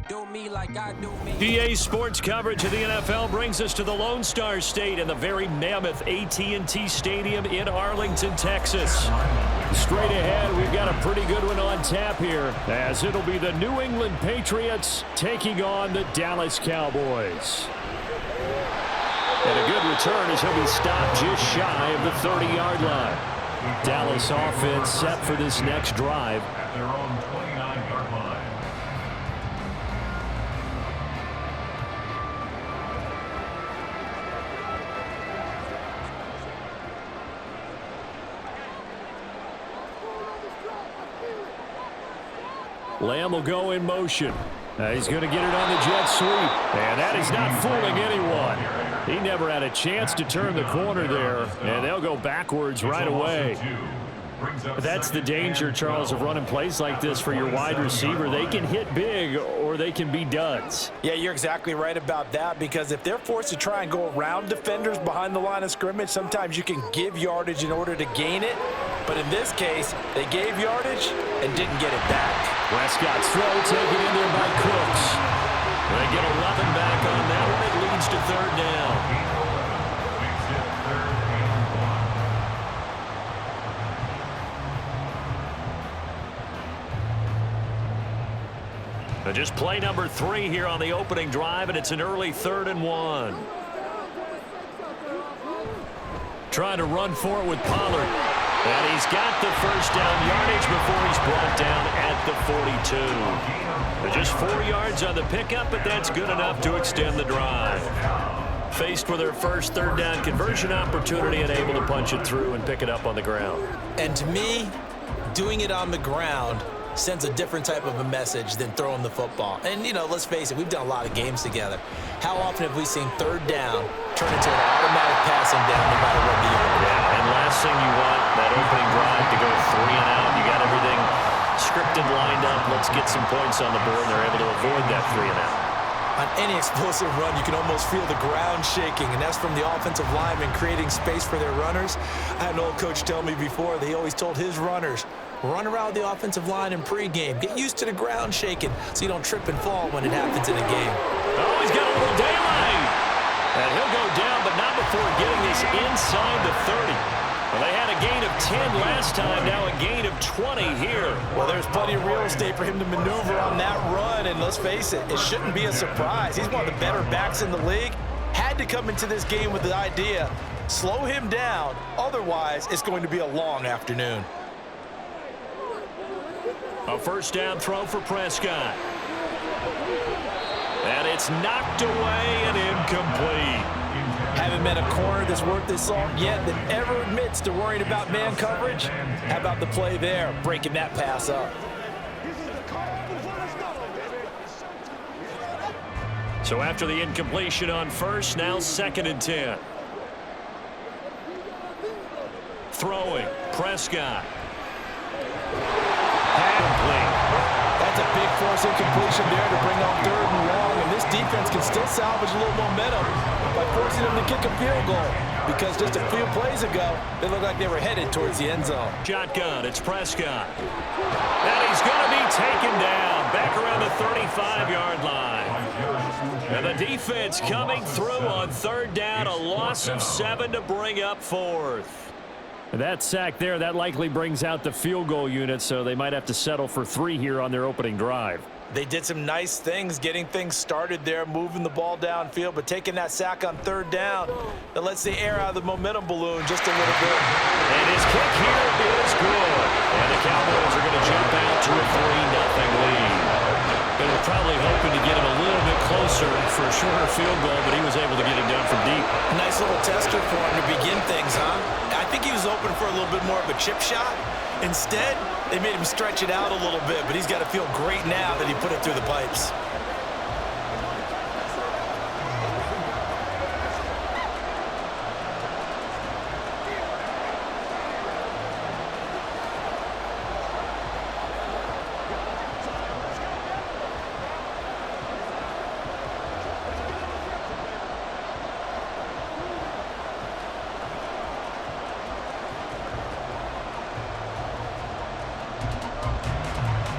PA Sports coverage of the NFL brings us to the Lone Star State and the very mammoth AT&T Stadium in Arlington, Texas. Straight ahead, we've got a pretty good one on tap here, as it'll be the New England Patriots taking on the Dallas Cowboys. And a good return as he'll be stopped just shy of the 30-yard line. Dallas offense set for this next drive. At their own 29-yard line. Lamb will go in motion. He's going to get it on the jet sweep. And that is not fooling anyone. He never had a chance to turn the corner there. And they'll go backwards right away. That's the danger, Charles, of running plays like this for your wide receiver. They can hit big or they can be duds. Yeah, you're exactly right about that, because if they're forced to try and go around defenders behind the line of scrimmage, sometimes you can give yardage in order to gain it. But in this case, they gave yardage and didn't get it back. Prescott's throw taken in there by Cooks. They get 11 back on that one. It leads to third down. Just play number 3 here on the opening drive, and it's an early 3rd and 1. Trying to run for it with Pollard. And he's got the first down yardage before he's brought down at the 42. Just 4 yards on the pickup, but that's good enough to extend the drive. Faced with their first third down conversion opportunity and able to punch it through and pick it up on the ground. And to me, doing it on the ground sends a different type of a message than throwing the football. And, you know, let's face it, we've done a lot of games together. How often have we seen third down turn into an automatic passing down no matter what the yard? Yeah, and last thing you want, that opening drive to go 3 and out. You got everything scripted, lined up. Let's get some points on the board, and they're able to avoid that 3 and out. On any explosive run, you can almost feel the ground shaking, and that's from the offensive linemen creating space for their runners. I had an old coach tell me before, they always told his runners, run around the offensive line in pregame. Get used to the ground shaking so you don't trip and fall when it happens in a game. Oh, he's got a little daylight. And he'll go down, but not before getting this inside the 30. Well, they had a gain of 10 last time, now a gain of 20 here. Well, there's plenty of real estate for him to maneuver on that run, and let's face it, it shouldn't be a surprise. He's one of the better backs in the league. Had to come into this game with the idea, slow him down, otherwise it's going to be a long afternoon. A first down throw for Prescott. And it's knocked away and incomplete. Haven't met a corner that's worth his salt yet that ever admits to worrying about man coverage. How about the play there, breaking that pass up? So after the incompletion on first, now 2nd and 10. Throwing, Prescott. That's a big force incompletion there to bring on 3rd and long, and this defense can still salvage a little momentum by forcing them to kick a field goal, because just a few plays ago, they looked like they were headed towards the end zone. Shotgun, it's Prescott. And he's going to be taken down back around the 35-yard line. And the defense coming through on 3rd down, a loss of 7 to bring up 4th. That sack there, that likely brings out the field goal unit, so they might have to settle for 3 here on their opening drive. They did some nice things getting things started there, moving the ball downfield, but taking that sack on 3rd down, that lets the air out of the momentum balloon just a little bit. And his kick here is good. And the Cowboys are going to jump out to a 3-0 lead. They were probably hoping to get him a little bit closer for a shorter field goal, but he was able to get it done from deep. Nice little tester for him to begin things, huh? I think he was open for a little bit more of a chip shot. Instead, they made him stretch it out a little bit, but he's got to feel great now that he put it through the pipes.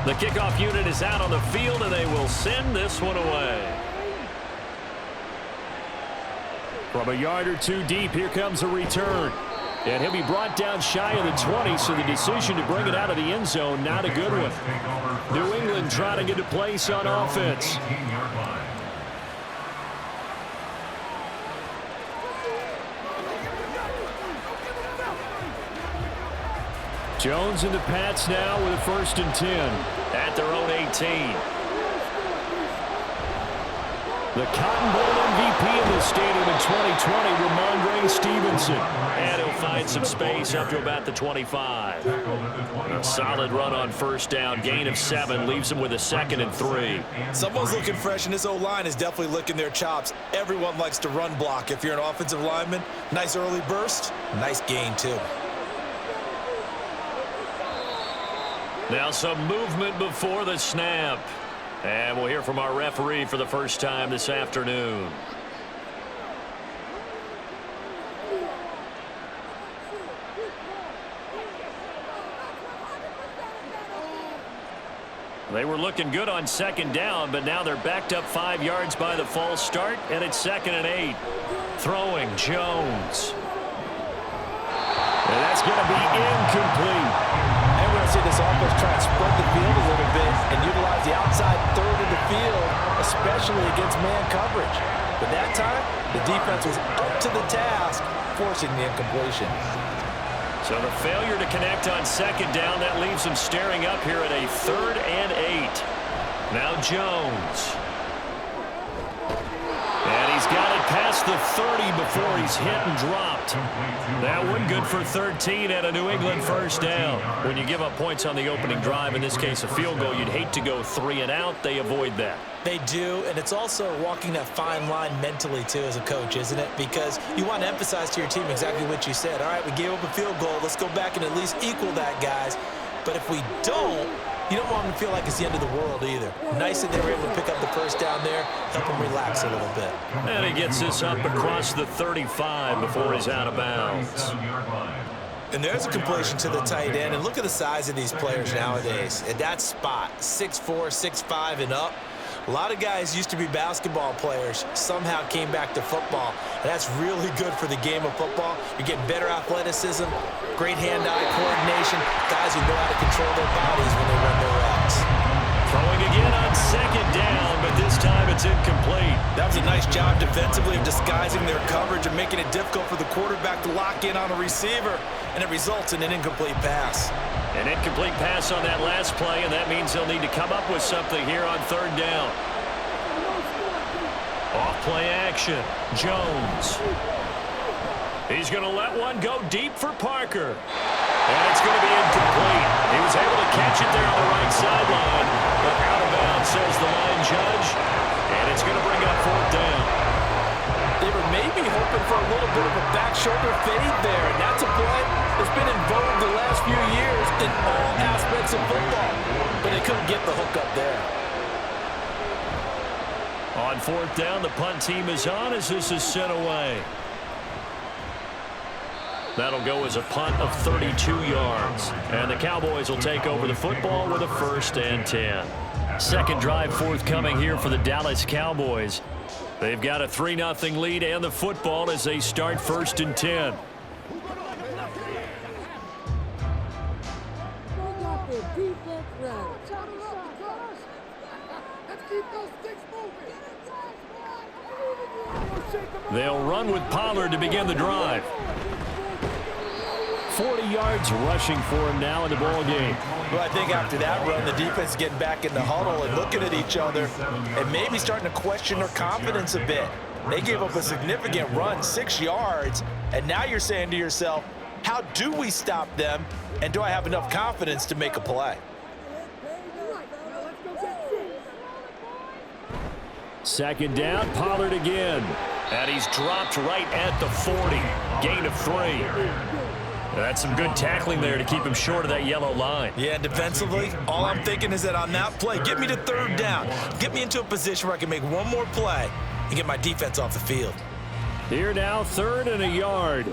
The kickoff unit is out on the field, and they will send this one away. From a yard or two deep, here comes a return. And he'll be brought down shy of the 20, so the decision to bring it out of the end zone, not a good one. New England trying to get a place on offense. Jones and the Pats now with a 1st and 10 at their own 18. The Cotton Bowl MVP in the stadium in 2020, Ramondre Stevenson. And he'll find some space up to about the 25. A solid run on 1st down, gain of 7, leaves him with a 2nd and 3. Someone's looking fresh, and this O-line is definitely licking their chops. Everyone likes to run block. If you're an offensive lineman, nice early burst, nice gain too. Now some movement before the snap. And we'll hear from our referee for the first time this afternoon. They were looking good on 2nd down, but now they're backed up 5 yards by the false start, and it's 2nd and 8. Throwing Jones. And that's going to be incomplete. And we're going to see this offense try and spread the field a little bit and utilize the outside third of the field, especially against man coverage. But that time, the defense was up to the task, forcing the incompletion. So the failure to connect on 2nd down, that leaves him staring up here at a 3rd and 8. Now Jones. And he's got it past the 30 before he's hit and dropped. That one good for 13 at a New England 1st down. When you give up points on the opening drive, in this case a field goal, you'd hate to go 3 and out. They avoid that. They do, and it's also walking that fine line mentally, too, as a coach, isn't it? Because you want to emphasize to your team exactly what you said. All right, we gave up a field goal. Let's go back and at least equal that, guys. But if we don't, you don't want them to feel like it's the end of the world either. Nice that they were able to pick up the 1st down there, help them relax a little bit. And he gets this up across the 35 before he's out of bounds. And there's a completion to the tight end. And look at the size of these players nowadays. At that spot, 6'4", 6'5", and up. A lot of guys used to be basketball players, somehow came back to football. And that's really good for the game of football. You're getting better athleticism, great hand-eye coordination, guys who know how to control their bodies when they run their routes. Throwing again on 2nd down, but this time it's incomplete. That was a nice job defensively of disguising their coverage and making it difficult for the quarterback to lock in on a receiver, and it results in an incomplete pass. An incomplete pass on that last play, and that means they'll need to come up with something here on 3rd down. Off-play action. Jones. He's going to let one go deep for Parker. And it's going to be incomplete. He was able to catch it there on the right sideline, but out of bounds, says the line judge. And it's going to bring up 4th down. They were maybe hoping for a little bit of a back shoulder fade there, and that's a play that's been in vogue the last few years in all aspects of football. But they couldn't get the hook up there. On 4th down, the punt team is on as this is sent away. That'll go as a punt of 32 yards. And the Cowboys will take over the football with a 1st and 10. 2nd drive forthcoming here for the Dallas Cowboys. They've got a 3-0 lead and the football as they start 1st and 10. They'll run with Pollard to begin the drive. 40 yards rushing for him now in the ball game. Well, I think after that run, the defense is getting back in the huddle and looking at each other and maybe starting to question their confidence a bit. They gave up a significant run, 6 yards, and now you're saying to yourself, how do we stop them, and do I have enough confidence to make a play? Second down, Pollard again. And he's dropped right at the 40. Gain of 3. That's some good tackling there to keep him short of that yellow line. Yeah, defensively, all I'm thinking is that on that play, get me to 3rd down. Get me into a position where I can make one more play and get my defense off the field. Here now, 3rd and a yard.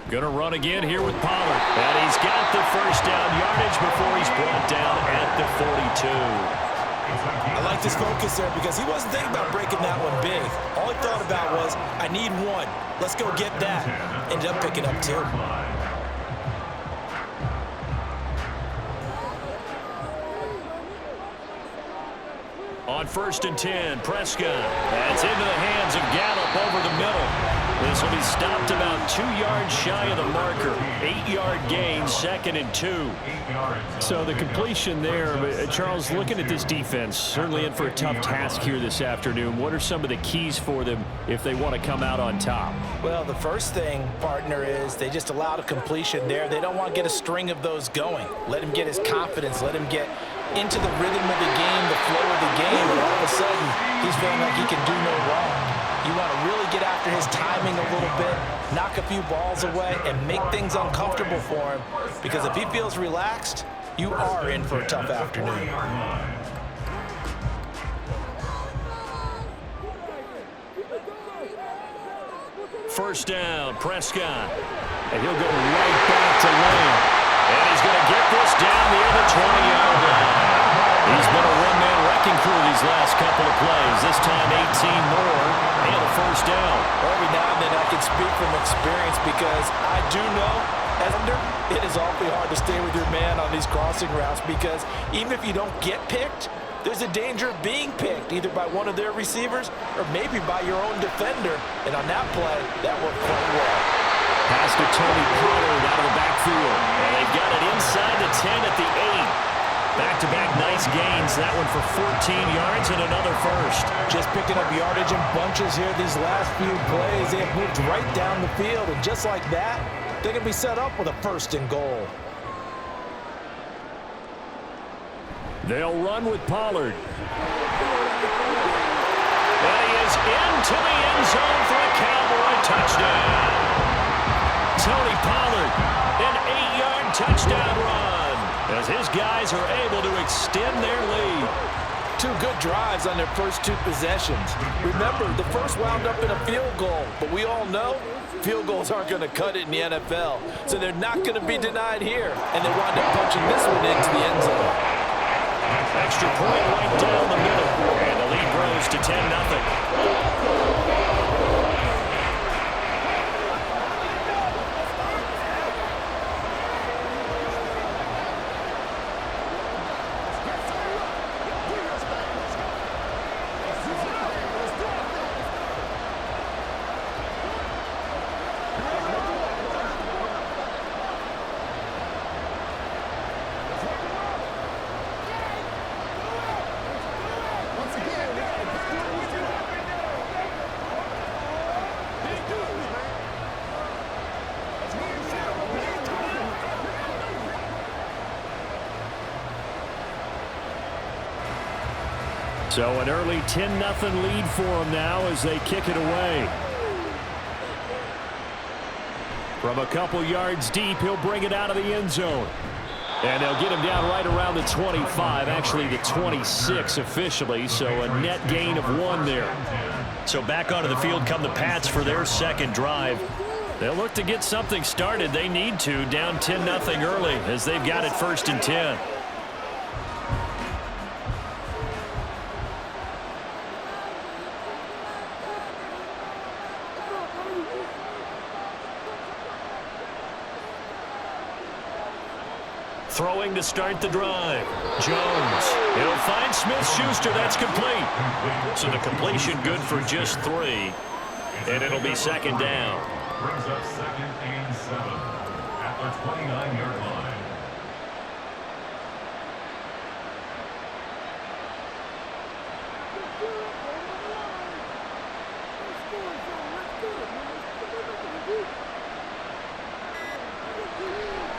Going to run again here with Pollard. And he's got the first down yardage before he's brought down at the 42. I like this focus there because he wasn't thinking about breaking that one big. All he thought about was, I need one. Let's go get that. Ended up picking up 2. On 1st and 10, Prescott. That's into the hands of Gallup over the middle. This will be stopped about 2 yards shy of the marker. 8-yard gain, 2nd and 2. So the completion there, Charles, looking at this defense, certainly in for a tough task here this afternoon. What are some of the keys for them if they want to come out on top? Well, the first thing, partner, is they just allowed a completion there. They don't want to get a string of those going. Let him get his confidence. Let him get into the rhythm of the game, the flow of the game, and all of a sudden, he's feeling like he can do no wrong. You want to really get after his timing a little bit, knock a few balls away, and make things uncomfortable for him, because if he feels relaxed, you are in for a tough afternoon. First down, Prescott. And he'll go right back to Lamb. And he's going to get this down near the 20-yard line. He's been a one-man wrecking crew these last couple of plays. This time 18 more and a first down. Every now and then I can speak from experience because I do know, it is awfully hard to stay with your man on these crossing routes because even if you don't get picked, there's a danger of being picked either by one of their receivers or maybe by your own defender. And on that play, that worked quite well. Pass to Tony Pollard out of the backfield. And they've got it inside the 10 at the 8. Back-to-back nice gains. That one for 14 yards and another first. Just picking up yardage in bunches here these last few plays. They have moved right down the field. And just like that, they're going to be set up with a 1st and goal. They'll run with Pollard. And he is into the end zone for a Cowboy touchdown. Tony Pollard, an 8-yard touchdown run, as his guys are able to extend their lead. 2 good drives on their first 2 possessions. Remember, the first wound up in a field goal, but we all know field goals aren't going to cut it in the NFL, so they're not going to be denied here, and they wound up punching this one into the end zone. Extra point right down the middle, and the lead grows to 10-0. So an early 10-0 lead for them now as they kick it away. From a couple yards deep, he'll bring it out of the end zone. And they'll get him down right around the 25, actually the 26 officially, so a net gain of 1 there. So back onto the field come the Pats for their second drive. They'll look to get something started. They need to, down 10-0 early as they've got it 1st and 10. Throwing to start the drive. Jones. He'll find Smith-Schuster. That's complete. So the completion good for just 3. And it'll be 2nd down. Brings up 2nd and 7 at the 29-yard line.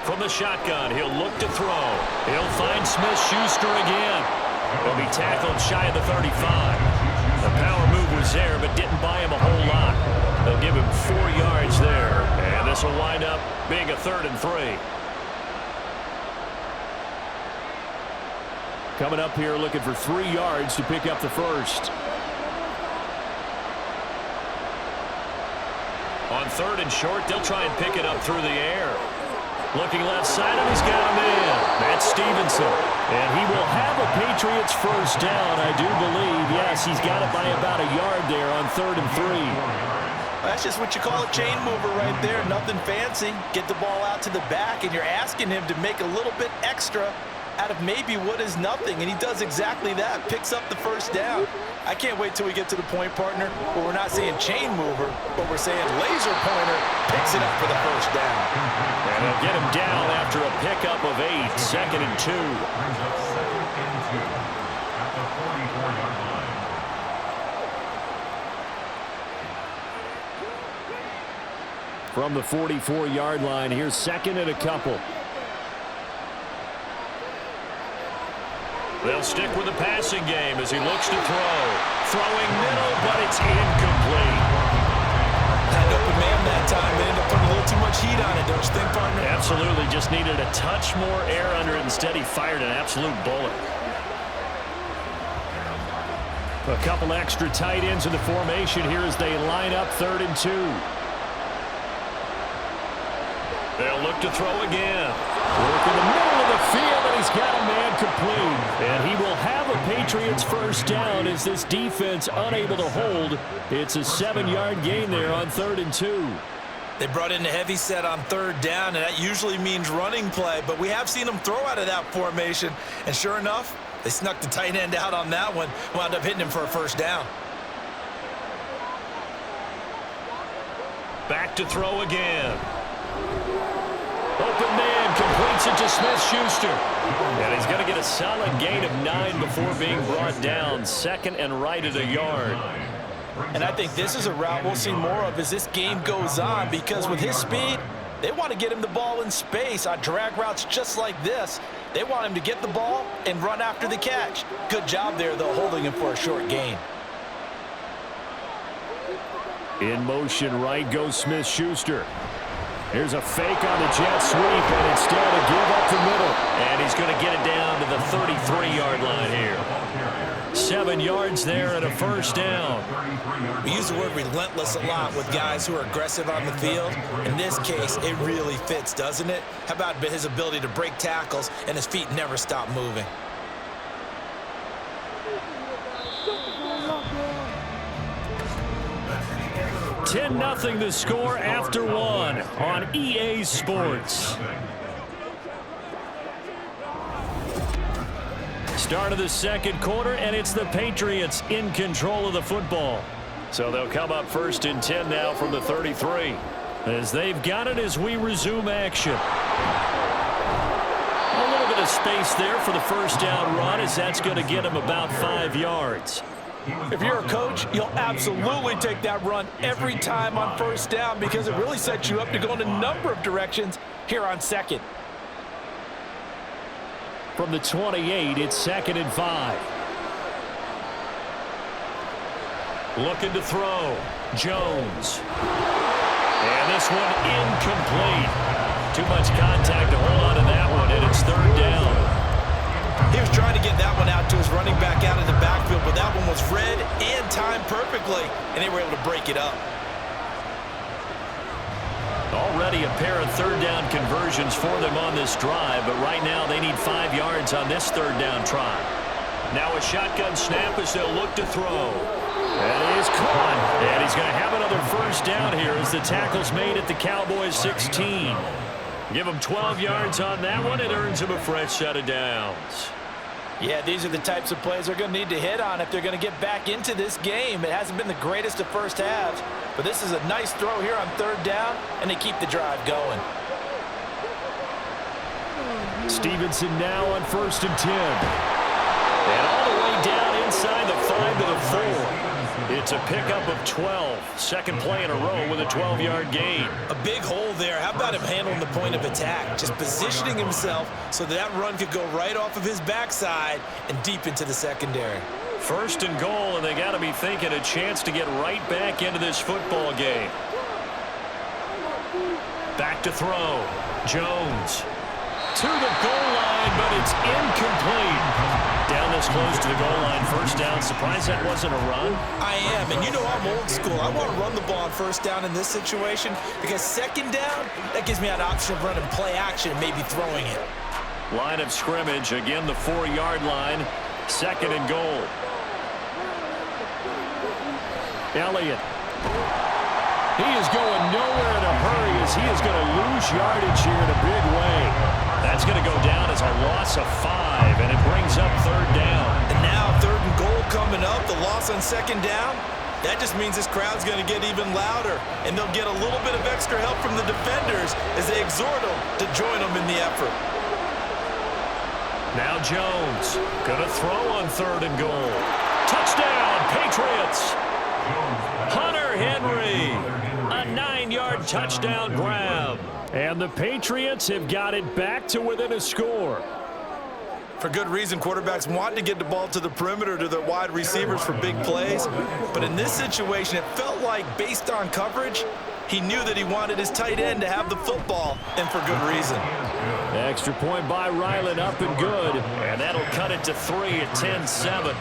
From the shotgun, he'll look to throw. He'll find Smith-Schuster again. He'll be tackled shy of the 35. The power move was there, but didn't buy him a whole lot. They'll give him 4 yards there, and this will wind up being a 3rd and 3. Coming up here looking for 3 yards to pick up the first. On 3rd and short, they'll try and pick it up through the air. Looking left side, and he's got a man. That's Stevenson. And he will have a Patriots first down, I do believe. Yes, he's got it by about a yard there on 3rd and 3. That's just what you call a chain mover right there. Nothing fancy. Get the ball out to the back, and you're asking him to make a little bit extra out of maybe what is nothing, and he does exactly that. Picks up the first down. I can't wait till we get to the point, partner, where we're not saying chain mover, but we're saying laser pointer picks it up for the first down. And they'll get him down after a pickup of 8. 2nd and 2. Brings up 2nd and 2 at the 44-yard line. From the 44-yard line, here's 2nd and a couple. They'll stick with the passing game as he looks to throw. Throwing middle, but it's incomplete. Had an open man that time. They ended up putting a little too much heat on it, don't you think, partner? Absolutely. Just needed a touch more air under it. Instead, he fired an absolute bullet. A couple extra tight ends in the formation here as they line up 3rd and 2. They'll look to throw again. Work in the middle of the field, and he's got a man complete. And he will have a Patriots first down as this defense unable to hold. It's a 7-yard gain there on 3rd and 2. They brought in the heavy set on 3rd down, and that usually means running play. But we have seen them throw out of that formation. And sure enough, they snuck the tight end out on that one. Wound up hitting him for a first down. Back to throw again. Open man completes it to Smith-Schuster. And he's going to get a solid gain of 9 before being brought down. 2nd and right at a yard. And I think this is a route we'll see more of as this game goes on, because with his speed, they want to get him the ball in space on drag routes just like this. They want him to get the ball and run after the catch. Good job there, though, holding him for a short gain. In motion right goes Smith-Schuster. Here's a fake on the jet sweep, and instead a give up the middle. And he's going to get it down to the 33-yard line here. 7 yards there and a first down. We use the word relentless a lot with guys who are aggressive on the field. In this case, it really fits, doesn't it? How about his ability to break tackles and his feet never stop moving? $10-0 the score after 1 on EA Sports. Start of the 2nd quarter, and it's the Patriots in control of the football. So they'll come up 1st and 10 now from the 33. As they've got it as we resume action. A little bit of space there for the first down run, as that's going to get him about 5 yards. If you're a coach, you'll absolutely take that run every time on first down, because it really sets you up to go in a number of directions here on 2nd. From the 28, it's 2nd and 5. Looking to throw. Jones. And this one incomplete. Too much contact to hold on to that one, and it's 3rd down. He was trying to get that one out to his running back out in the backfield, but that one was read and timed perfectly, and they were able to break it up. Already a pair of 3rd down conversions for them on this drive, but right now they need 5 yards on this 3rd down try. Now a shotgun snap as they'll look to throw. And he is caught, and he's going to have another first down here as the tackle's made at the Cowboys 16. Give him 12 yards on that one. It earns him a fresh set of downs. Yeah, these are the types of plays they're going to need to hit on if they're going to get back into this game. It hasn't been the greatest of first halves, but this is a nice throw here on 3rd down, and they keep the drive going. Stevenson now on 1st and 10. And all the way down inside the 5 to the 4. It's a pickup of 12. 2nd play in a row with a 12-yard gain. A big hole there. How about him handling the point of attack? Just positioning himself so that run could go right off of his backside and deep into the secondary. 1st and goal, and they got to be thinking a chance to get right back into this football game. Back to throw. Jones. To the goal line, but it's incomplete. down this close to the goal line. First down. Surprised that wasn't a run? I am, and you know I'm old school. I want to run the ball on first down in this situation because second down, that gives me an option of running play action and maybe throwing it. Line of scrimmage, again the 4-yard line. Second and goal. Elliott. He is going nowhere in a hurry as he is going to lose yardage here in a big way. That's going to go down as a loss of 5, and it brings up third down. And now third and goal coming up, the loss on second down. That just means this crowd's going to get even louder, and they'll get a little bit of extra help from the defenders as they exhort them to join them in the effort. Now Jones going to throw on third and goal. Touchdown, Patriots. Hunter Henry, a 9-yard touchdown grab. And the Patriots have got it back to within a score. For good reason, quarterbacks want to get the ball to the perimeter to their wide receivers for big plays. But in this situation, it felt like based on coverage, he knew that he wanted his tight end to have the football, and for good reason. Extra point by Ryland, up and good. And that'll cut it to 3 at 10-7.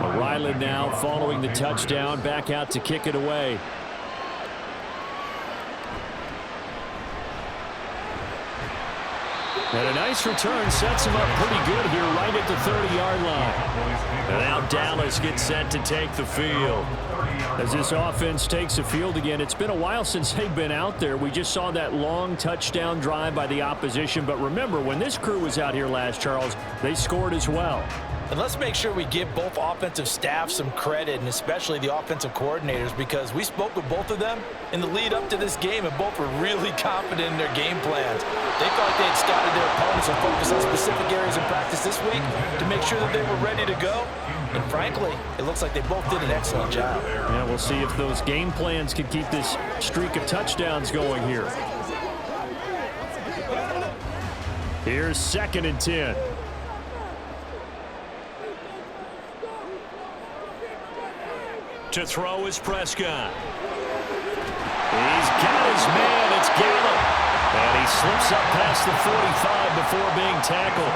Ryland now following the touchdown, back out to kick it away. And a nice return sets him up pretty good here right at the 30-yard line. And now Dallas gets set to take the field. As this offense takes the field again, it's been a while since they've been out there. We just saw that long touchdown drive by the opposition. But remember, when this crew was out here last, Charles, they scored as well. And let's make sure we give both offensive staffs some credit, and especially the offensive coordinators, because we spoke with both of them in the lead up to this game, and both were really confident in their game plans. They thought they had scouted their opponents and focused on specific areas in practice this week to make sure that they were ready to go. And frankly, it looks like they both did an excellent job. Yeah, we'll see if those game plans can keep this streak of touchdowns going here. Here's 2nd and 10. To throw is Prescott. He's got his man. It's Gallup. And he slips up past the 45 before being tackled.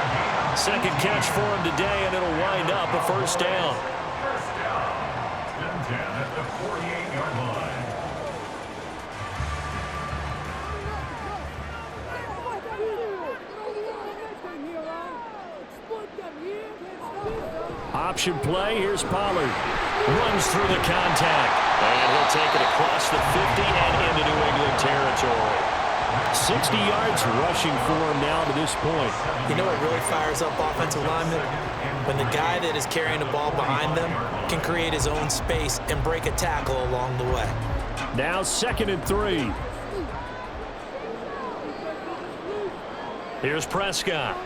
Second catch for him today, and it'll wind up a first down. First down. 10 at the 48-yard line. Option play. Here's Pollard. Runs through the contact. And he'll take it across the 50 and into New England territory. 60 yards rushing for him now to this point. You know what really fires up offensive linemen? When the guy that is carrying the ball behind them can create his own space and break a tackle along the way. Now 2nd and 3. Here's Prescott.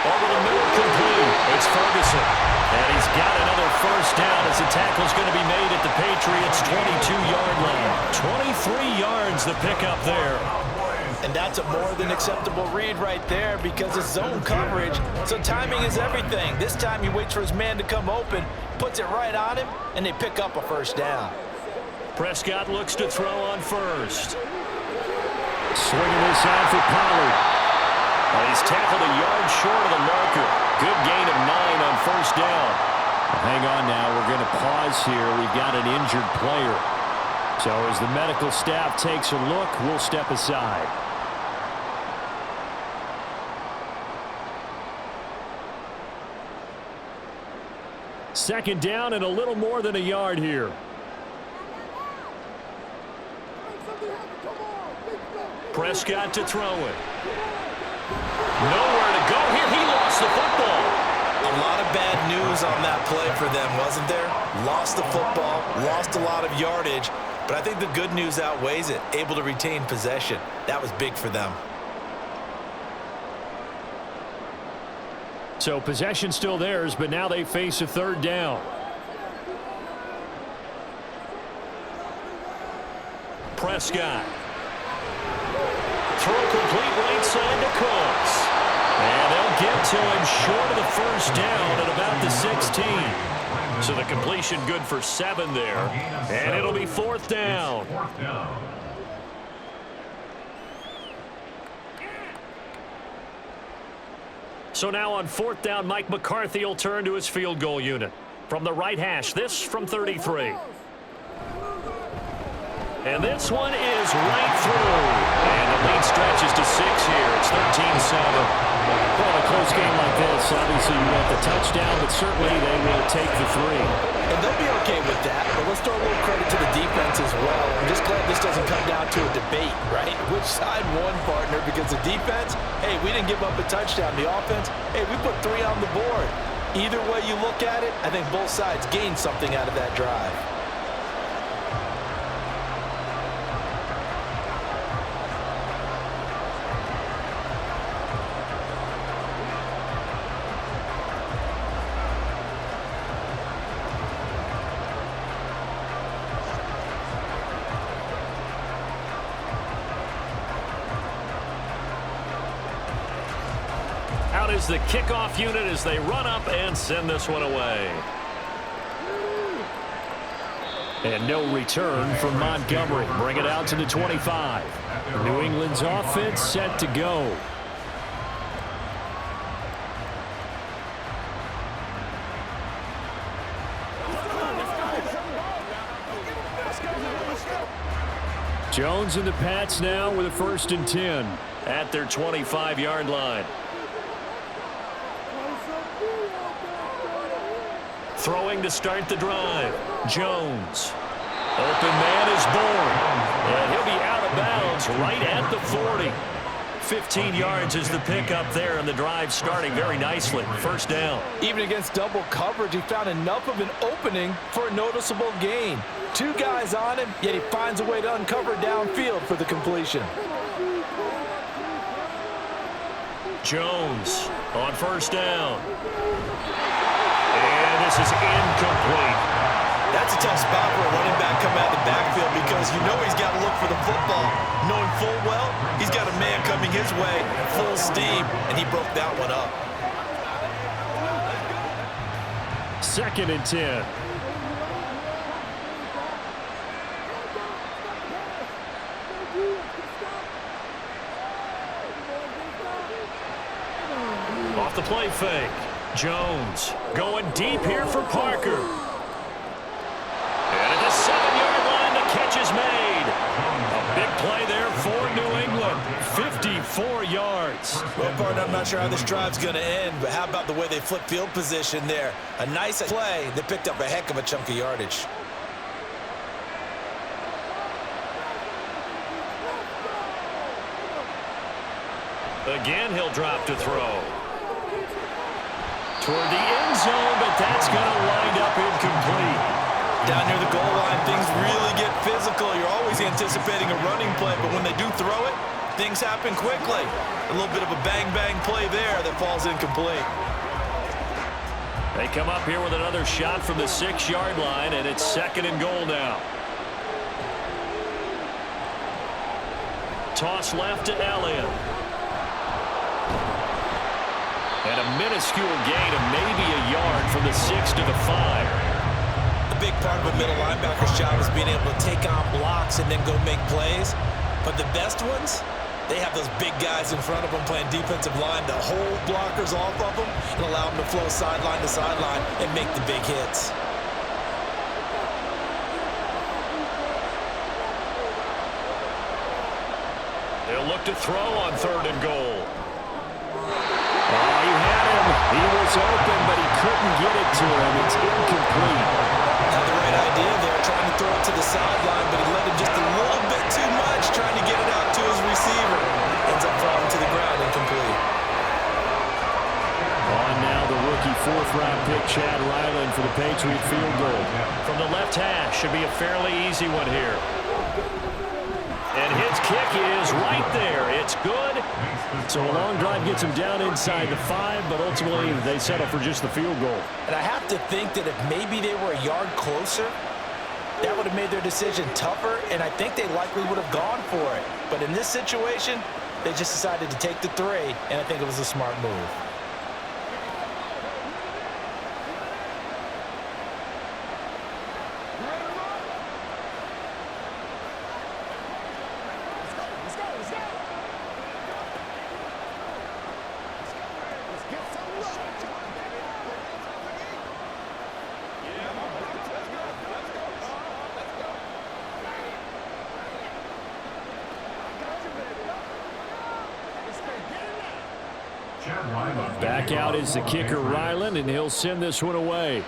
Over the middle, complete. It's Ferguson. And he's got another first down as the tackle's going to be made at the Patriots' 22-yard line. 23 yards the pickup there. And that's a more than acceptable read right there because it's zone coverage, so timing is everything. This time he waits for his man to come open, puts it right on him, and they pick up a first down. Prescott looks to throw on first. Swinging this out for Pollard. He's tackled a yard short of the marker. Good gain of 9 on first down. Hang on now. We're going to pause here. We've got an injured player. So as the medical staff takes a look, we'll step aside. Second down and a little more than a yard here. Prescott to throw it. Nowhere to go here. He lost the football. lot of bad news on that play for them, wasn't there? Lost the football, lost a lot of yardage, but I think the good news outweighs it. Able to retain possession. That was big for them. So possession still theirs, but now they face a third down. Prescott. Throw complete right side to Cooks. And they'll get to him short of the first down at about the 16. So the completion good for 7 there. And it'll be fourth down. So now on fourth down, Mike McCarthy will turn to his field goal unit. From the right hash, this from 33. And this one is right through. And the lead stretches to 6 here. It's 13-7. Well, in a close game like this, obviously you want the touchdown, but certainly they will take the 3. And they'll be okay with that, but let's throw a little credit to the defense as well. I'm just glad this doesn't come down to a debate, right? Which side won, partner? Because the defense, hey, we didn't give up a touchdown. The offense, hey, we put 3 on the board. Either way you look at it, I think both sides gained something out of that drive. Out is the kickoff unit as they run up and send this one away. And no return from Montgomery. Bring it out to the 25. New England's offense set to go. Jones and the Pats now with a 1st and 10 at their 25-yard line. Throwing to start the drive. Jones. Open man is born. And he'll be out of bounds right at the 40. 15 yards is the pickup there, and the drive starting very nicely. First down. Even against double coverage, he found enough of an opening for a noticeable gain. 2 guys on him, yet he finds a way to uncover downfield for the completion. Jones on first down. And this is incomplete. That's a tough spot for a running back coming out of the backfield because you know he's got to look for the football, knowing full well he's got a man coming his way, full steam, and he broke that one up. 2nd and 10. Off the play fake. Jones going deep here for Parker. And at the 7-yard line, the catch is made. A big play there for New England. 54 yards. Well, partner, I'm not sure how this drive's going to end, but how about the way they flipped field position there? A nice play that picked up a heck of a chunk of yardage. Again, he'll drop to throw. Toward the end zone, but that's going to wind up incomplete. Down near the goal line, things really get physical. You're always anticipating a running play, but when they do throw it, things happen quickly. A little bit of a bang-bang play there that falls incomplete. They come up here with another shot from the 6-yard line, and it's 2nd and goal now. Toss left to Elliott. And a minuscule gain of maybe a yard from the 6 to the 5. A big part of a middle linebacker's job is being able to take on blocks and then go make plays. But the best ones, they have those big guys in front of them playing defensive line to hold blockers off of them and allow them to flow sideline to sideline and make the big hits. They'll look to throw on 3rd and goal. Oh, he had him. He was open, but he couldn't get it to him. It's incomplete. Had the right idea there, trying to throw it to the sideline, but he let him just a little bit too much, trying to get it out to his receiver. Ends up falling to the ground, incomplete. On now, the rookie fourth-round pick Chad Ryland for the Patriot field goal. From the left hash, should be a fairly easy one here. And his kick is right there. It's good. So a long drive gets him down inside the 5, but ultimately they settle for just the field goal. And I have to think that if maybe they were a yard closer, that would have made their decision tougher, and I think they likely would have gone for it. But in this situation, they just decided to take the 3, and I think it was a smart move. Back out is the kicker, Ryland, and he'll send this one away.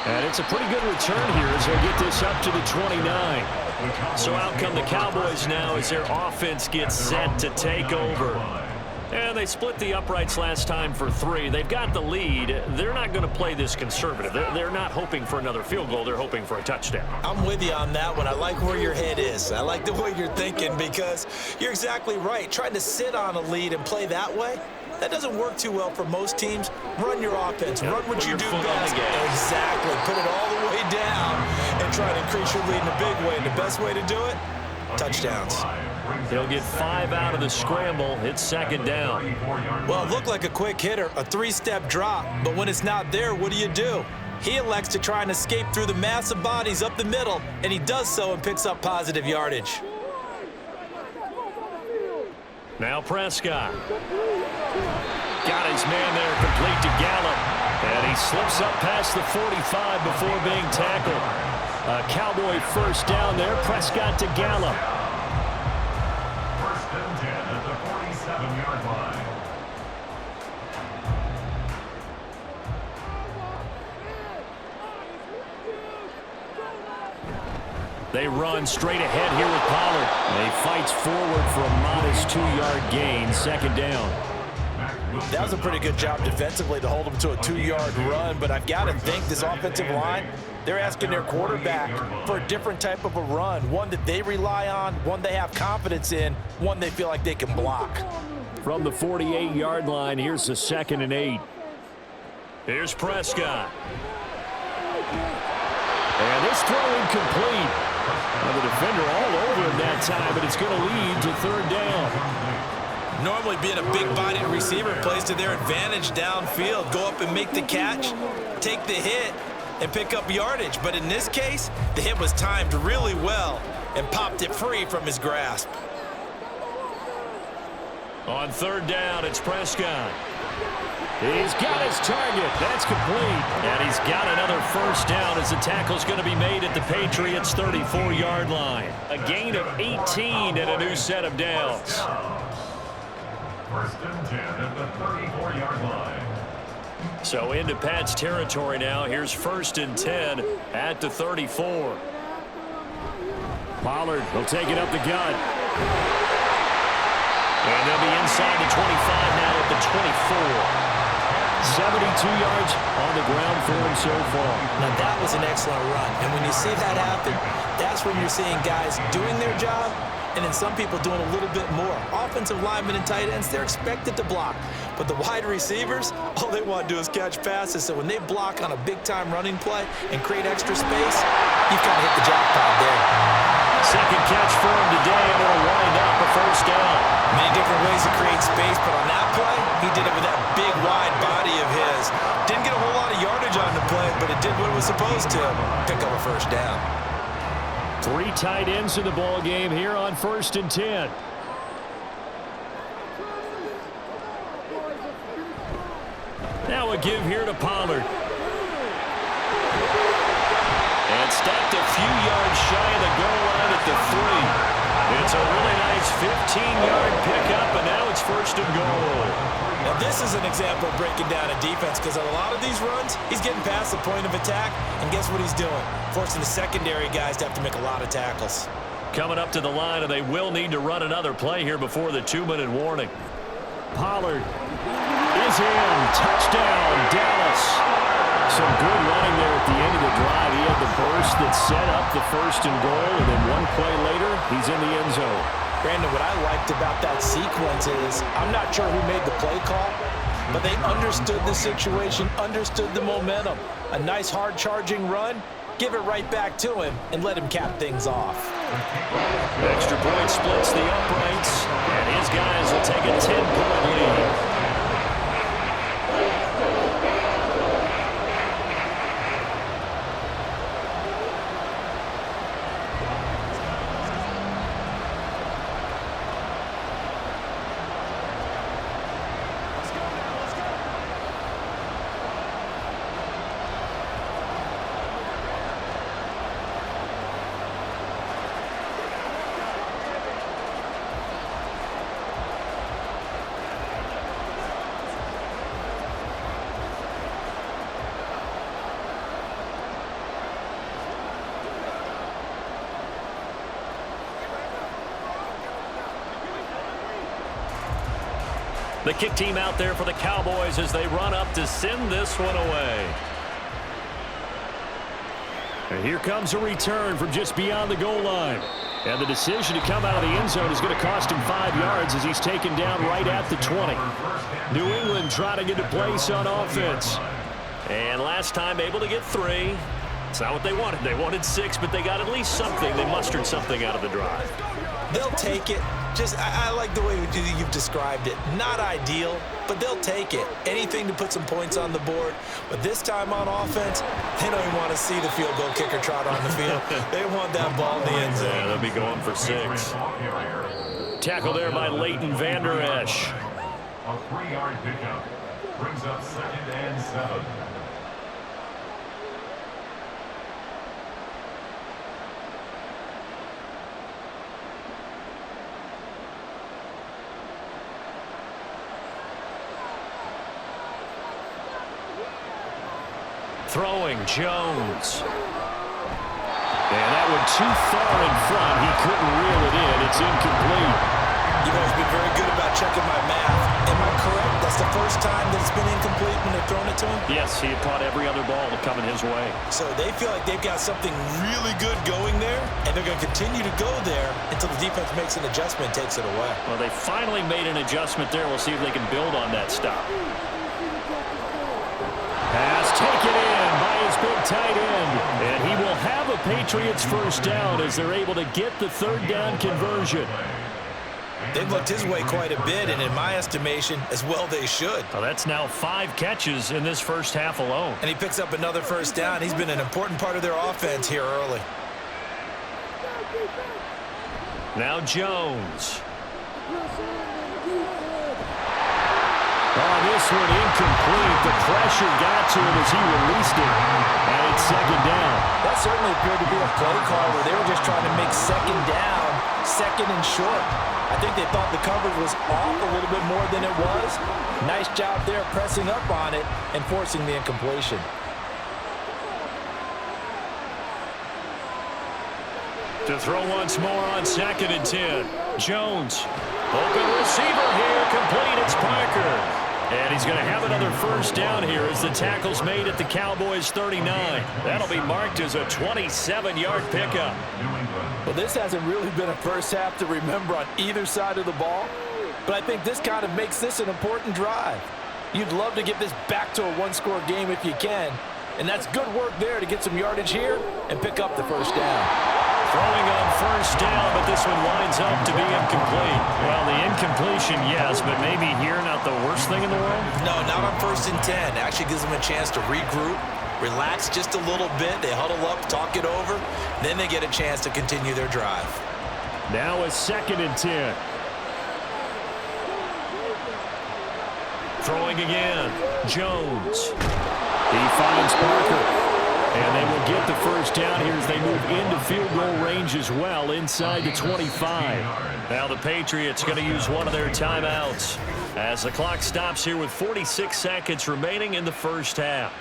And it's a pretty good return here as they'll get this up to the 29. So out come the Cowboys now as their offense gets set to take over. And they split the uprights last time for 3. They've got the lead. They're not going to play this conservative. They're not hoping for another field goal. They're hoping for a touchdown. I'm with you on that one. I like where your head is. I like the way you're thinking because you're exactly right. Trying to sit on a lead and play that way, that doesn't work too well for most teams. Run your offense. Run what you do best. Exactly. Put it all the way down and try to increase your lead in a big way. And the best way to do it, touchdowns. They'll get 5 out of the scramble. It's second down. Well, it looked like a quick hitter, a 3-step drop. But when it's not there, what do? He elects to try and escape through the massive bodies up the middle, and he does so and picks up positive yardage. Now Prescott. Got his man there complete to Gallup. And he slips up past the 45 before being tackled. A Cowboy first down there. Prescott to Gallup. First and 10 at the 47-yard line. They run straight ahead here with Pollard. And he fights forward for a modest 2-yard gain, second down. That was a pretty good job defensively to hold them to a 2-yard run, but I've got to think this offensive line, they're asking their quarterback for a different type of a run, one that they rely on, one they have confidence in, one they feel like they can block. From the 48-yard line, here's the 2nd and 8. Here's Prescott. And this throw incomplete. Well, the defender all over him that time, but it's going to lead to third down. Normally being a big-bodied receiver plays to their advantage downfield. Go up and make the catch, take the hit, and pick up yardage. But in this case, the hit was timed really well and popped it free from his grasp. On third down, it's Prescott. He's got his target. That's complete. And he's got another first down as the tackle's going to be made at the Patriots' 34-yard line. A gain of 18 and a new set of downs. First and 10 at the 34-yard line. So into Pat's territory now. Here's first and 10 at the 34. Pollard will take it up the gut. And they'll be inside the 25 now at the 24. 72 yards on the ground for him so far. Now that was an excellent run. And when you see that happen, that's when you're seeing guys doing their job and then some people doing a little bit more. Offensive linemen and tight ends, they're expected to block. But the wide receivers, all they want to do is catch passes. So when they block on a big-time running play and create extra space, you've got to hit the jackpot there. Second catch for him today, and it'll wind up a first down. Many different ways to create space, but on that play, he did it with that big, wide body of his. Didn't get a whole lot of yardage on the play, but it did what it was supposed to, pick up a first down. 3 tight ends in the ball game here on first and 10. Now a give here to Pollard. And stopped a few yards shy of the goal line at the 3. It's a really nice 15-yard pickup, and now it's first and goal. Now this is an example of breaking down a defense because on a lot of these runs, he's getting past the point of attack, and guess what he's doing? Forcing the secondary guys to have to make a lot of tackles. coming up to the line, and they will need to run another play here before the 2-minute warning. Pollard is in. Touchdown, Dallas. Some good running there at the end of the drive. He had the burst that set up the 1st and goal, and then one play later, he's in the end zone. Brandon, what I liked about that sequence is I'm not sure who made the play call, but they understood the situation, understood the momentum. A nice hard-charging run, give it right back to him, and let him cap things off. Extra point splits the uprights, and his guys will take a 10-point lead. The kick team out there for the Cowboys as they run up to send this one away. And here comes a return from just beyond the goal line. And the decision to come out of the end zone is going to cost him 5 yards as he's taken down right at the 20. New England trying to get a place on offense. And last time able to get 3. It's not what they wanted. They wanted 6, but they got at least something. They mustered something out of the drive. They'll take it. I like the way you've described it. Not ideal, but they'll take it. Anything to put some points on the board. But this time on offense, they don't even want to see the field goal kicker trot on the field. They want that ball in the end zone. Yeah, they'll be going for 6. Tackle there by Leighton Vander Esch. A 3-yard pickup brings up 2nd and 7. Throwing Jones. And that one too far in front. He couldn't reel it in. It's incomplete. You've always been very good about checking my math. Am I correct? That's the first time that it's been incomplete when they've thrown it to him? Yes, he had caught every other ball coming his way. So they feel like they've got something really good going there, and they're going to continue to go there until the defense makes an adjustment and takes it away. Well, they finally made an adjustment there. We'll see if they can build on that stop. Pass taken in by his big tight end. And he will have a Patriots first down as they're able to get the 3rd down conversion. They've looked his way quite a bit, and in my estimation, as well they should. Well, that's now 5 catches in this first half alone. And he picks up another first down. He's been an important part of their offense here early. Now Jones. Oh, this one incomplete. The pressure got to him as he released it. And it's 2nd down. That certainly appeared to be a play call where they were just trying to make 2nd down, 2nd and short. I think they thought the coverage was off a little bit more than it was. Nice job there pressing up on it and forcing the incompletion. To throw once more on 2nd and 10. Jones. Open receiver here. Complete. It's Parker. And he's going to have another first down here as the tackle's made at the Cowboys 39. That'll be marked as a 27-yard pickup. Well, this hasn't really been a first half to remember on either side of the ball, but I think this kind of makes this an important drive. You'd love to get this back to a 1-score game if you can, and that's good work there to get some yardage here and pick up the first down. Throwing on first down, but this one winds up to be incomplete. Well, the incompletion, yes, but maybe here not the worst thing in the world? No, not on 1st and 10. It actually gives them a chance to regroup, relax just a little bit. They huddle up, talk it over. Then they get a chance to continue their drive. Now a 2nd and 10. Throwing again. Jones. He finds Parker. And they will get the first down here as they move into field goal range as well inside the 25. Now the Patriots going to use one of their timeouts as the clock stops here with 46 seconds remaining in the first half.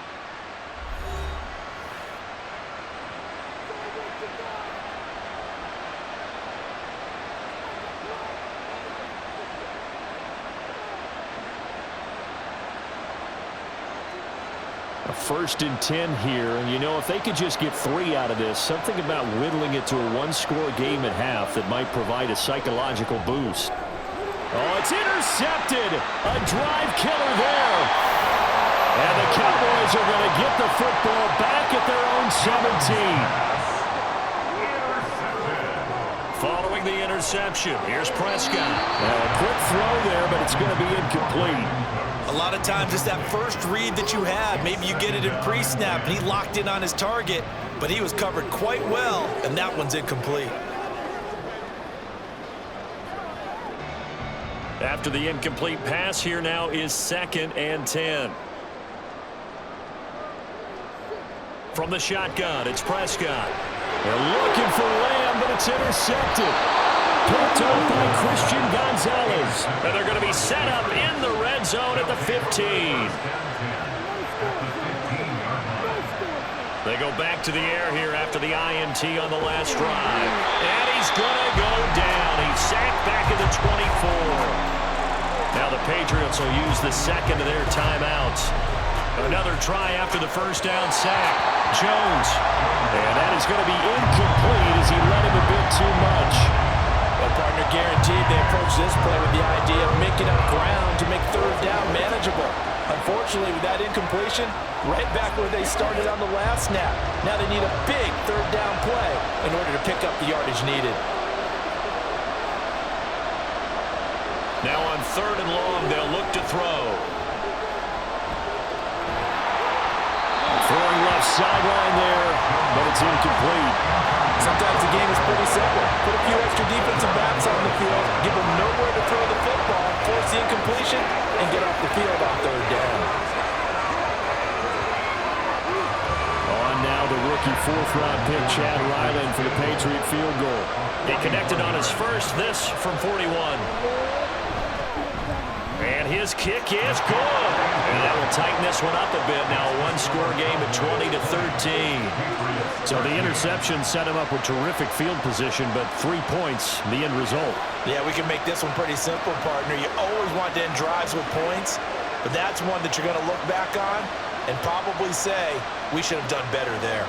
A 1st and 10 here, and you know, if they could just get 3 out of this, something about whittling it to a 1-score game at half that might provide a psychological boost. Oh, it's intercepted. A drive killer there. And the Cowboys are going to get the football back at their own 17. Following the interception, here's Prescott. Now, a quick throw there, but it's going to be incomplete. A lot of times it's that first read that you have. Maybe you get it in pre-snap, and he locked in on his target, but he was covered quite well, and that one's incomplete. After the incomplete pass, here now is 2nd and 10. From the shotgun, it's Prescott. They're looking for Lamb, but it's intercepted. Picked up by Christian Gonzalez. And they're going to be set up in the red zone at the 15. They go back to the air here after the INT on the last drive. And he's going to go down. He's sacked back at the 24. Now the Patriots will use the second of their timeouts. Another try after the first down sack. Jones. And that is going to be incomplete as he led him a bit too much. Well, partner, guaranteed they approach this play with the idea of making up ground to make 3rd down manageable. Unfortunately, with that incompletion, right back where they started on the last snap. Now they need a big 3rd down play in order to pick up the yardage needed. Now on 3rd and long, they'll look to throw. Throwing left sideline there, but it's incomplete. Sometimes the game is pretty simple. Put a few extra defensive backs on the field, give them nowhere to throw the football, force the incompletion, and get off the field on 3rd down. On now the rookie 4th-round pick, Chad Ryland, for the Patriot field goal. He connected on his first, this from 41. And his kick is good. And that will tighten this one up a bit. Now a 1-score game at 20-13. So the interception set him up with terrific field position, but 3 points, the end result. Yeah, we can make this one pretty simple, partner. You always want to end drives with points, but that's one that you're going to look back on and probably say, we should have done better there.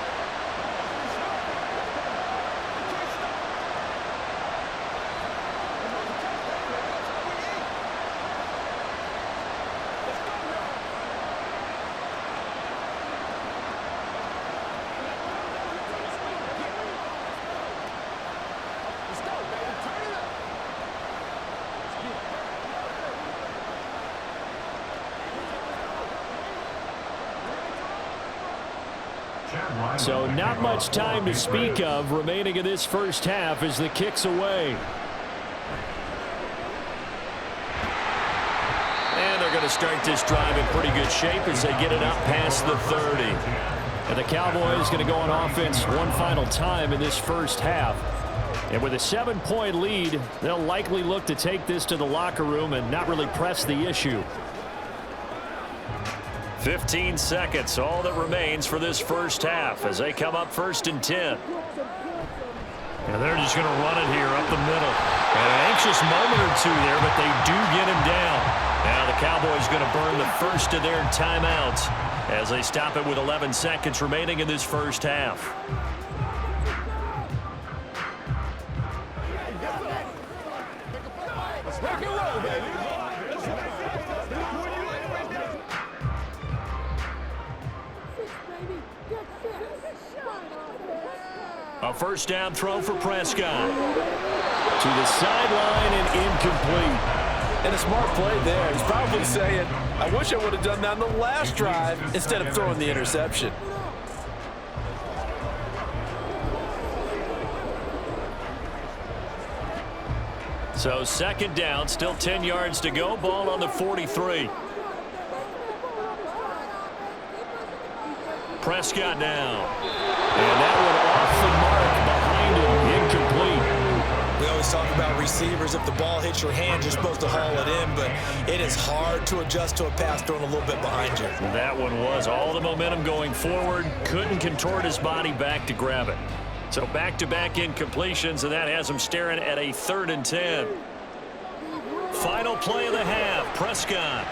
So not much time to speak of remaining in this first half as the kick's away. And they're going to start this drive in pretty good shape as they get it up past the 30. And the Cowboys going to go on offense one final time in this first half. And with a 7-point lead, they'll likely look to take this to the locker room and not really press the issue. 15 seconds, all that remains for this first half as they come up 1st and 10. And they're just going to run it here up the middle. And an anxious moment or two there, but they do get him down. Now the Cowboys going to burn the first of their timeouts as they stop it with 11 seconds remaining in this first half. A first down throw for Prescott. To the sideline and incomplete. And a smart play there. He's probably saying, I wish I would have done that on the last drive instead of throwing the interception. So 2nd down, still 10 yards to go. Ball on the 43. Prescott now. And that one off the mark behind him, incomplete. We always talk about receivers. If the ball hits your hand, you're supposed to haul it in, but it is hard to adjust to a pass thrown a little bit behind you. That one was all the momentum going forward. Couldn't contort his body back to grab it. So back-to-back incompletions, and that has him staring at a 3rd and 10. Final play of the half, Prescott.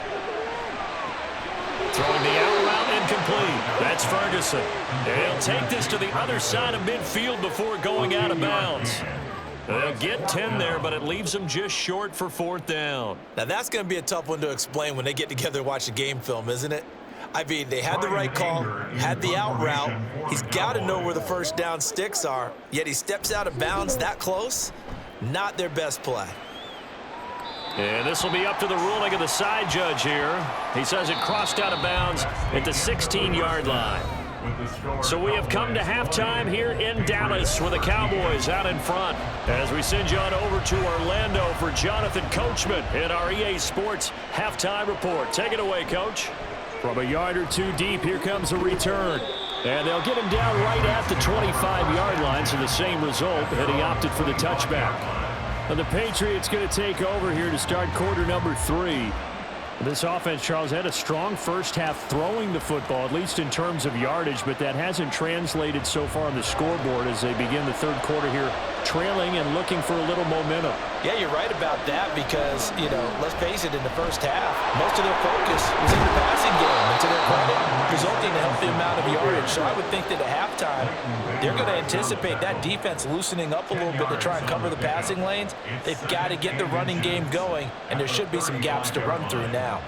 Throwing the out route, and incomplete. That's Ferguson. He'll take this to the other side of midfield before going out of bounds. They'll get 10 there, but it leaves them just short for 4th down. Now, that's going to be a tough one to explain when they get together and watch the game film, isn't it? I mean, they had the right call, had the out route. He's got to know where the first down sticks are, yet he steps out of bounds that close. Not their best play. And this will be up to the ruling of the side judge here. He says it crossed out of bounds at the 16-yard line. So we have come to halftime here in Dallas with the Cowboys out in front. As we send you on over to Orlando for Jonathan Coachman in our EA Sports Halftime Report. Take it away, Coach. From a yard or two deep, here comes a return. And they'll get him down right at the 25-yard line, so the same result, and he opted for the touchback. And the Patriots going to take over here to start quarter number 3. This offense, Charles, had a strong first half throwing the football, at least in terms of yardage, but that hasn't translated so far on the scoreboard as they begin the third quarter here, trailing and looking for a little momentum. Yeah, you're right about that because, let's face it, in the first half, most of their focus was in the passing game, and to their credit, resulting in a healthy amount of yardage. So I would think that at halftime, they're going to anticipate that defense loosening up a little bit to try and cover the passing lanes. They've got to get the running game going, and there should be some gaps to run through now.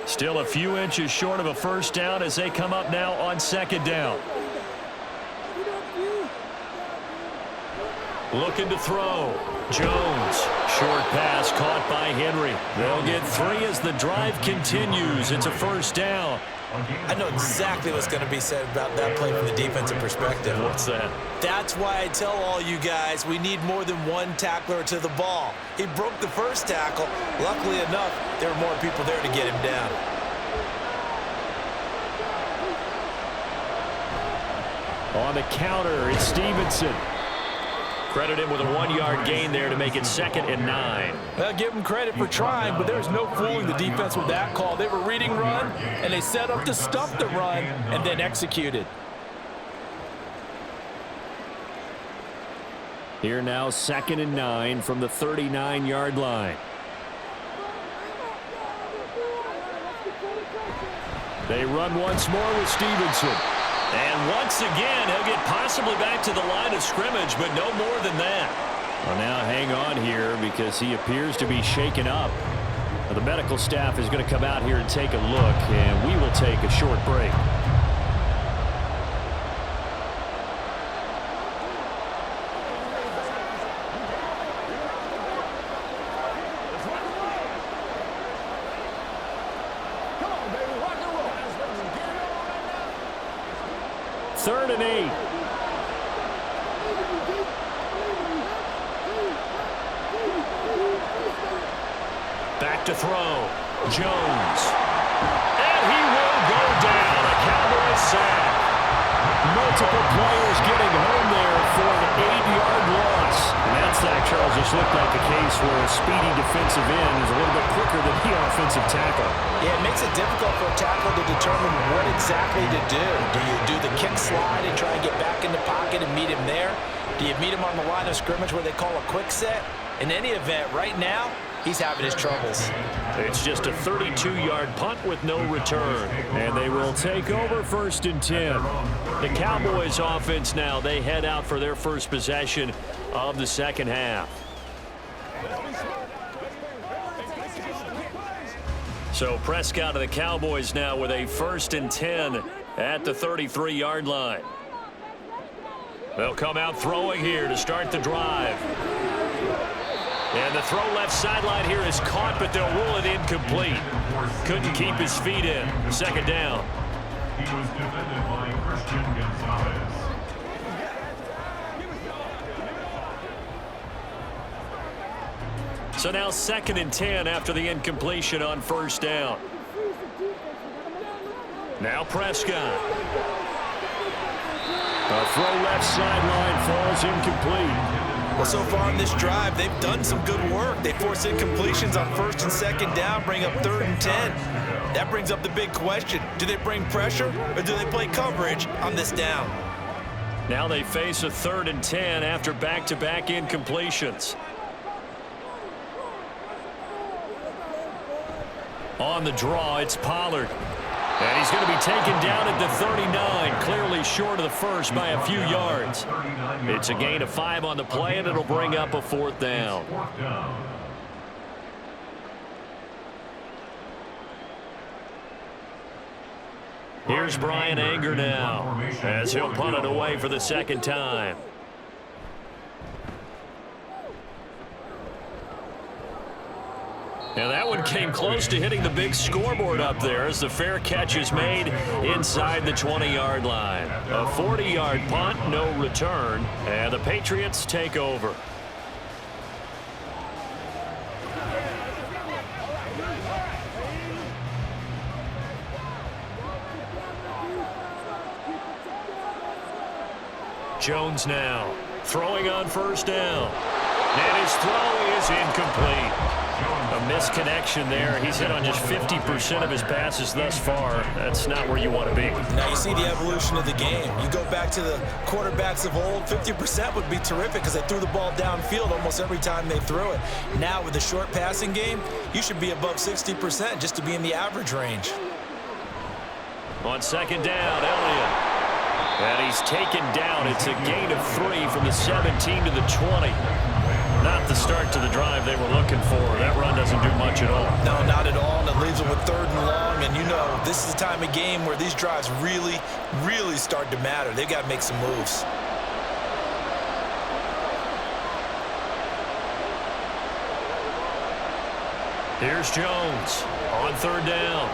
Still a few inches short of a first down as they come up now on 2nd down. Looking to throw. Jones. Short pass caught by Henry. They'll get 3 as the drive continues. It's a first down. I know exactly what's going to be said about that play from the defensive perspective. What's that? That's why I tell all you guys we need more than one tackler to the ball. He broke the first tackle. Luckily enough, there were more people there to get him down. On the counter, it's Stevenson. Credit him with a 1-yard gain there to make it 2nd and 9. Well, give him credit for trying, but there's no fooling the defense with that call. They were reading run, and they set up to stuff the run and then executed. Here now, 2nd and 9 from the 39-yard line. They run once more with Stevenson. And once again, he'll get possibly back to the line of scrimmage, but no more than that. Well, now hang on here because he appears to be shaken up. Well, the medical staff is going to come out here and take a look, and we will take a short break. Third and 8. Back to throw. Jones. And he will go down. A Cowboys sack. Multiple players getting home there for an 8-yard loss. And that sack, Charles, just looked like a case where a speedy defensive end is a little bit quicker than the offensive tackle. Yeah, it makes it difficult for a tackle to determine what exactly to do. Do you do the kick slide and try and get back in the pocket and meet him there? Do you meet him on the line of scrimmage where they call a quick set? In any event, right now, he's having his troubles. It's just a 32-yard punt with no return. And they will take over 1st and 10. The Cowboys offense now, they head out for their first possession of the second half. So Prescott of the Cowboys now with a 1st and 10 at the 33-yard line. They'll come out throwing here to start the drive. And the throw left sideline here is caught, but they'll rule it incomplete. Couldn't keep his feet in. 2nd down. He was defended by Christian Gonzalez. So now 2nd and 10 after the incompletion on 1st down. Now Prescott. A throw left sideline falls incomplete. Well, so far on this drive, they've done some good work. They force incompletions on 1st and 2nd down, bring up 3rd and 10. That brings up the big question. Do they bring pressure or do they play coverage on this down? Now they face a 3rd and 10 after back-to-back incompletions. On the draw, it's Pollard. And he's going to be taken down at the 39, clearly short of the first by a few yards. It's a gain of 5 on the play, and it'll bring up a 4th down. Here's Brian Anger now, as he'll punt it away for the 2nd time. And that one came close to hitting the big scoreboard up there as the fair catch is made inside the 20-yard line. A 40-yard punt, no return, and the Patriots take over. Jones now, throwing on 1st down. And his throw is incomplete. A misconnection there. He's hit on just 50% of his passes thus far. That's not where you want to be. Now you see the evolution of the game. You go back to the quarterbacks of old, 50% would be terrific because they threw the ball downfield almost every time they threw it. Now with the short passing game, you should be above 60% just to be in the average range. On 2nd down, Elliott. And he's taken down. It's a gain of 3 from the 17 to the 20. Not the start to the drive they were looking for. That run doesn't do much at all. No, not at all, and it leaves them with 3rd and long. And you know, this is the time of game where these drives really, really start to matter. They've got to make some moves. Here's Jones on 3rd down.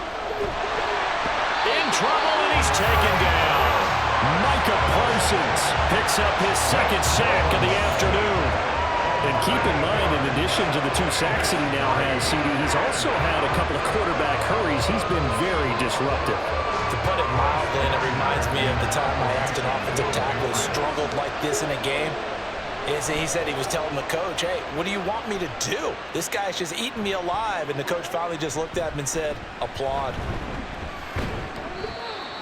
In trouble, and he's taken down. Micah Parsons picks up his 2nd sack of the afternoon. And keep in mind, in addition to the 2 sacks that he now has, CD, he's also had a couple of quarterback hurries. He's been very disruptive. To put it mildly, and it reminds me of the time I asked an offensive tackle who struggled like this in a game. He said he was telling the coach, hey, what do you want me to do? This guy's just eating me alive. And the coach finally just looked at him and said, applaud.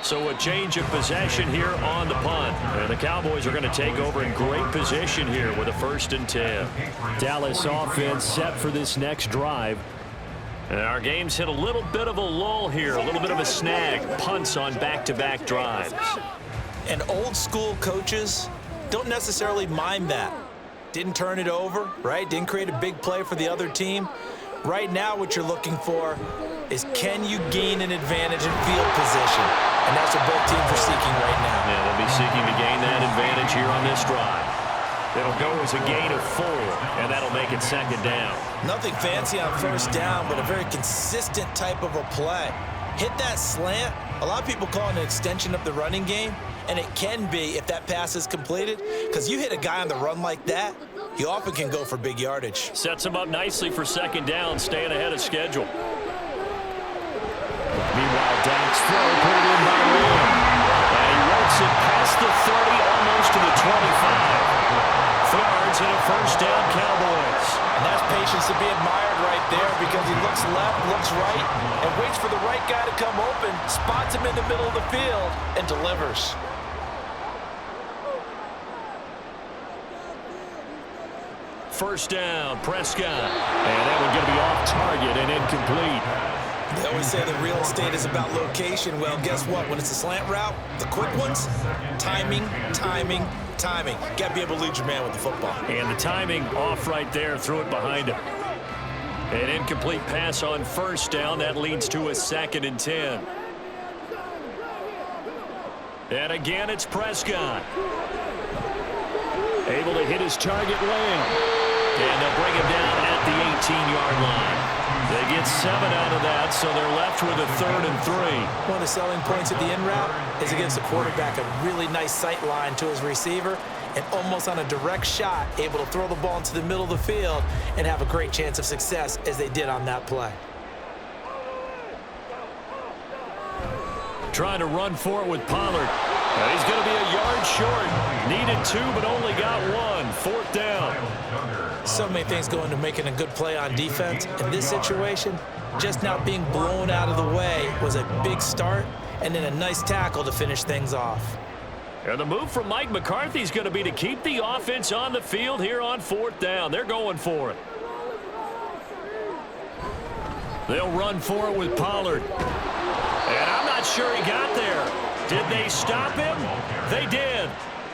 So a change of possession here on the punt. And the Cowboys are going to take over in great position here with a 1st and 10. Dallas offense set for this next drive. And our game's hit a little bit of a lull here, a little bit of a snag. Punts on back-to-back drives. And old school coaches don't necessarily mind that. Didn't turn it over, right? Didn't create a big play for the other team. Right now what you're looking for is can you gain an advantage in field position? And that's what both teams are seeking right now. Yeah, they'll be seeking to gain that advantage here on this drive. It'll go as a gain of 4, and that'll make it 2nd down. Nothing fancy on 1st down, but a very consistent type of a play. Hit that slant. A lot of people call it an extension of the running game, and it can be if that pass is completed, because you hit a guy on the run like that, he often can go for big yardage. Sets him up nicely for 2nd down, staying ahead of schedule. Meanwhile, Dak's throw put it in by Lamb. And he works it past the 30, almost to the 25. 4 yards and a 1st down, Cowboys. And that's patience to be admired right there because he looks left, looks right, and waits for the right guy to come open, spots him in the middle of the field, and delivers. First down, Prescott. And that one going to be off target and incomplete. They always say the real estate is about location. Well, guess what? When it's a slant route, the quick ones, timing, timing, timing. Got to be able to lead your man with the football. And the timing off right there, threw it behind him. An incomplete pass on 1st down. That leads to a 2nd and 10. And again, it's Prescott. Able to hit his target Lamb. And they'll bring him down at the 18-yard line. They get 7 out of that, so they're left with a 3rd and 3. One of the selling points at the in route is against the quarterback, a really nice sight line to his receiver, and almost on a direct shot, able to throw the ball into the middle of the field and have a great chance of success as they did on that play. Trying to run for it with Pollard. He's going to be a yard short. Needed 2, but only got 1. 4th down. So many things go into making a good play on defense. In this situation, just not being blown out of the way was a big start, and then a nice tackle to finish things off. And the move from Mike McCarthy is going to be to keep the offense on the field here on 4th down. They're going for it. They'll run for it with Pollard. And I'm not sure he got there. Did they stop him? They did.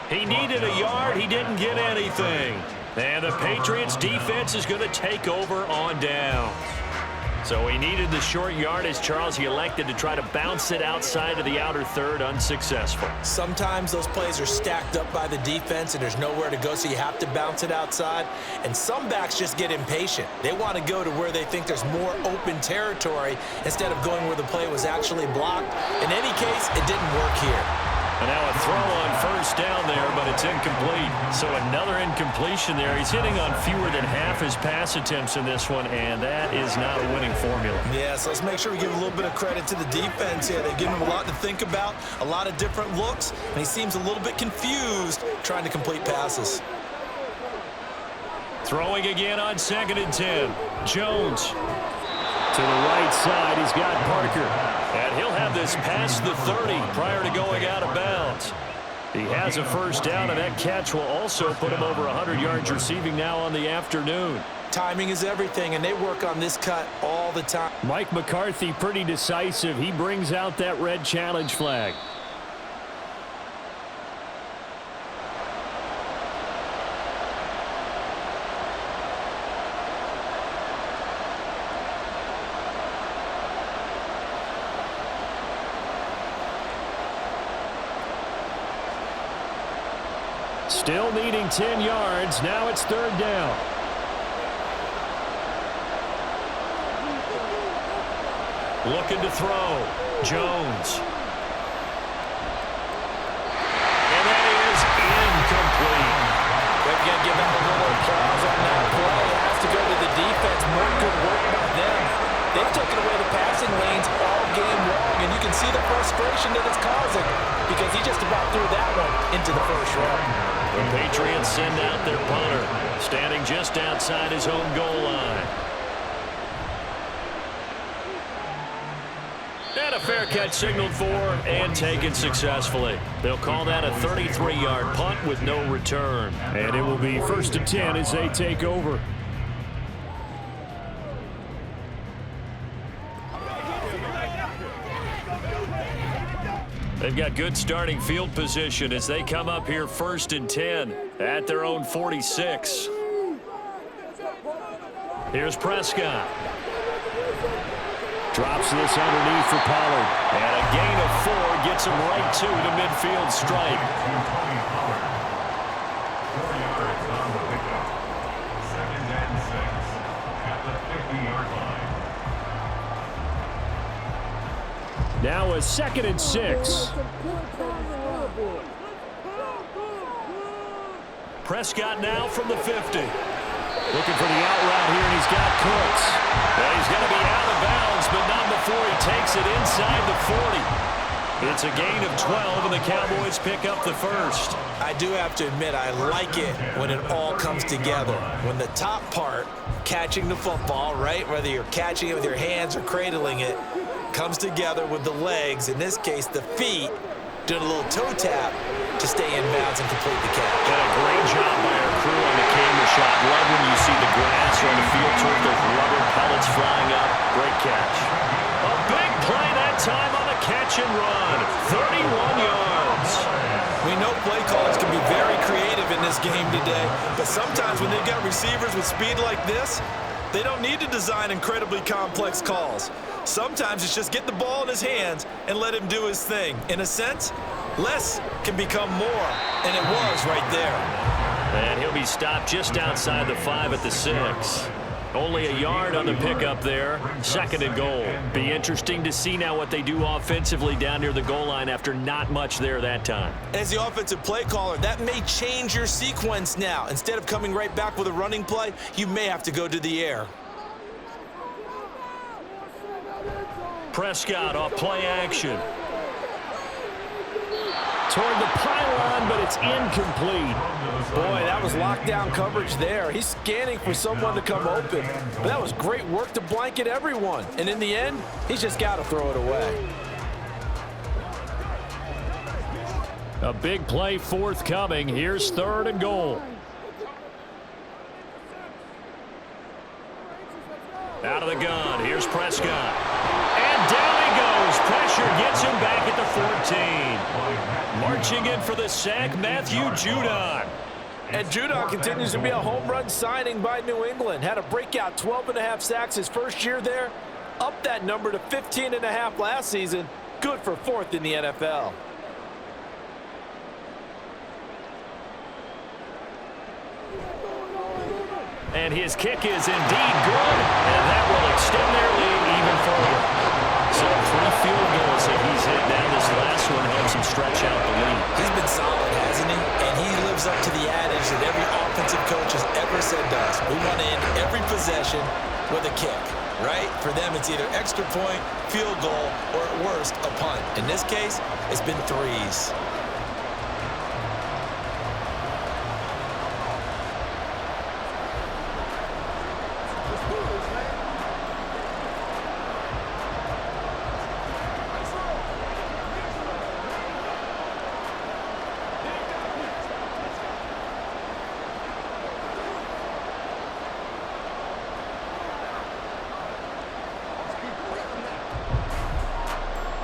He needed a yard. He didn't get anything. And the Patriots defense is going to take over on down. So he needed the short yardage, Charles. He elected to try to bounce it outside of the outer third, unsuccessful. Sometimes those plays are stacked up by the defense and there's nowhere to go, so you have to bounce it outside. And some backs just get impatient. They want to go to where they think there's more open territory instead of going where the play was actually blocked. In any case, it didn't work here. And now a throw on first down there, but it's incomplete. So another incompletion there. He's hitting on fewer than half his pass attempts in this one, and that is not a winning formula. Yeah, so let's make sure we give a little bit of credit to the defense here. They've given him a lot to think about, a lot of different looks, and he seems a little bit confused trying to complete passes. Throwing again on 2nd and 10. Jones. To the right side, he's got Parker. And he'll have this past the 30 prior to going out of bounds. He has a first down, and that catch will also put him over 100 yards receiving now on the afternoon. Timing is everything, and they work on this cut all the time. Mike McCarthy pretty decisive. He brings out that red challenge flag. Still needing 10 yards. Now it's 3rd down. Looking to throw. Jones. And that is incomplete. They're going to give out a little applause on that play. It has to go to the defense. More good work by them. They've taken away the passing lanes all game long, and you can see the frustration that it's causing because he just about threw that one into the first round. The Patriots send out their punter, standing just outside his own goal line. And a fair catch signaled for and taken successfully. They'll call that a 33-yard punt with no return. And it will be 1st and 10 as they take over. They've got good starting field position as they come up here 1st and 10 at their own 46. Here's Prescott. Drops this underneath for Pollard. And a gain of 4 gets him right to the midfield stripe. 4 yards on the pickup. 2nd and 6 at the 50-yard line. Now a 2nd and 6. Prescott now from the 50. Looking for the out route here, and he's got Cooks. And he's going to be out of bounds, but not before he takes it inside the 40. It's a gain of 12, and the Cowboys pick up the first. I do have to admit, I like it when it all comes together. When the top part, catching the football, right, whether you're catching it with your hands or cradling it, comes together with the legs, in this case the feet, doing a little toe tap to stay in bounds and complete the catch. Got a great job by our crew on the camera shot. Love when you see the grass or the field turf, those rubber pellets flying up. Great catch. A big play that time on a catch and run. 31 yards. We know play callers can be very creative in this game today, but sometimes when they've got receivers with speed like this, they don't need to design incredibly complex calls. Sometimes it's just get the ball in his hands and let him do his thing. In a sense, less can become more, and it was right there. And he'll be stopped just outside the 5 at the 6. Only a yard on the pickup there. 2nd and goal. Be interesting to see now what they do offensively down near the goal line after not much there that time. As the offensive play caller, that may change your sequence now. Instead of coming right back with a running play, you may have to go to the air. Prescott off play action. Toward the pylon, but it's incomplete. Boy, that was lockdown coverage there. He's scanning for someone to come open. But that was great work to blanket everyone. And in the end, he's just got to throw it away. A big play forthcoming. Here's 3rd and goal. Out of the gun, here's Prescott. And down he goes. Pressure gets him back at the 14. Marching in for the sack, Matthew Judon. And Judon continues to be a home run signing by New England. Had a breakout 12.5 sacks his first year there. Up that number to 15.5 last season. Good for 4th in the NFL. And his kick is indeed good, and that will extend their lead even further. So 3 field goals that he's hit now. This last one helps him stretch out the lead. He's been solid, hasn't he? And he lives up to the adage that every offensive coach has ever said to us. We want to end every possession with a kick, right? For them, it's either extra point, field goal, or at worst, a punt. In this case, it's been 3s.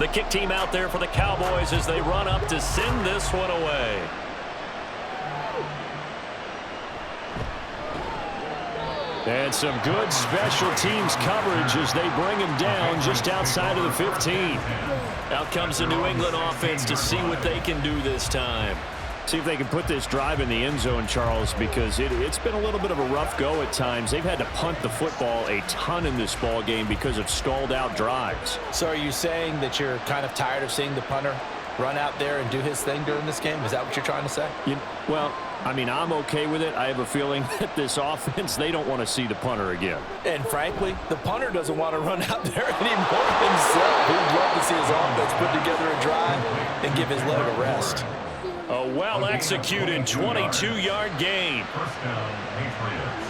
The kick team out there for the Cowboys as they run up to send this one away. And some good special teams coverage as they bring him down just outside of the 15. Out comes the New England offense to see what they can do this time. See if they can put this drive in the end zone, Charles, because it's been a little bit of a rough go at times. They've had to punt the football a ton in this ball game because of stalled out drives. So are you saying that you're kind of tired of seeing the punter run out there and do his thing during this game? Is that what you're trying to say? Well, I mean, I'm okay with it. I have a feeling that this offense, they don't want to see the punter again. And frankly, the punter doesn't want to run out there anymore himself. He'd love to see his offense put together a drive and give his leg a rest. A well-executed 22-yard gain. First down, Patriots.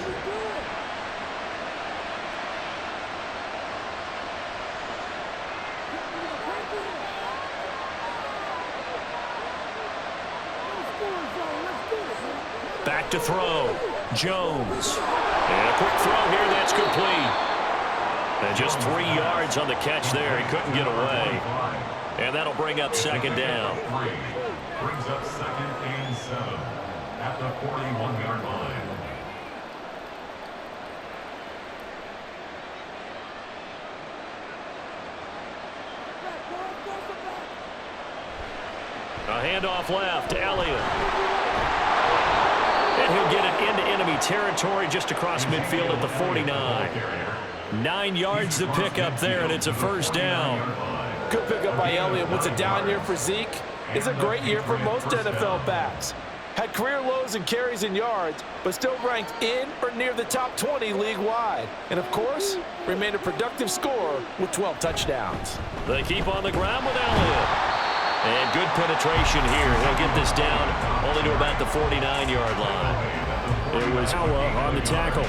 Back to throw. Jones. And a quick throw here that's complete. And just 3 yards on the catch there. He couldn't get away. And that'll bring up second down. Brings up 2nd and 7 at the 41-yard line. A handoff left. Elliott. And he'll get it into enemy territory just across midfield at the 49. 9 yards to pick up there, and it's a first down. Good pickup by Elliott. What's a down year for Zeke? It's a great year for most NFL backs. Had career lows in carries and yards, but still ranked in or near the top 20 league-wide. And, of course, remained a productive scorer with 12 touchdowns. They keep on the ground with Elliott. And good penetration here. He'll get this down only to about the 49-yard line. It was Howell on the tackle.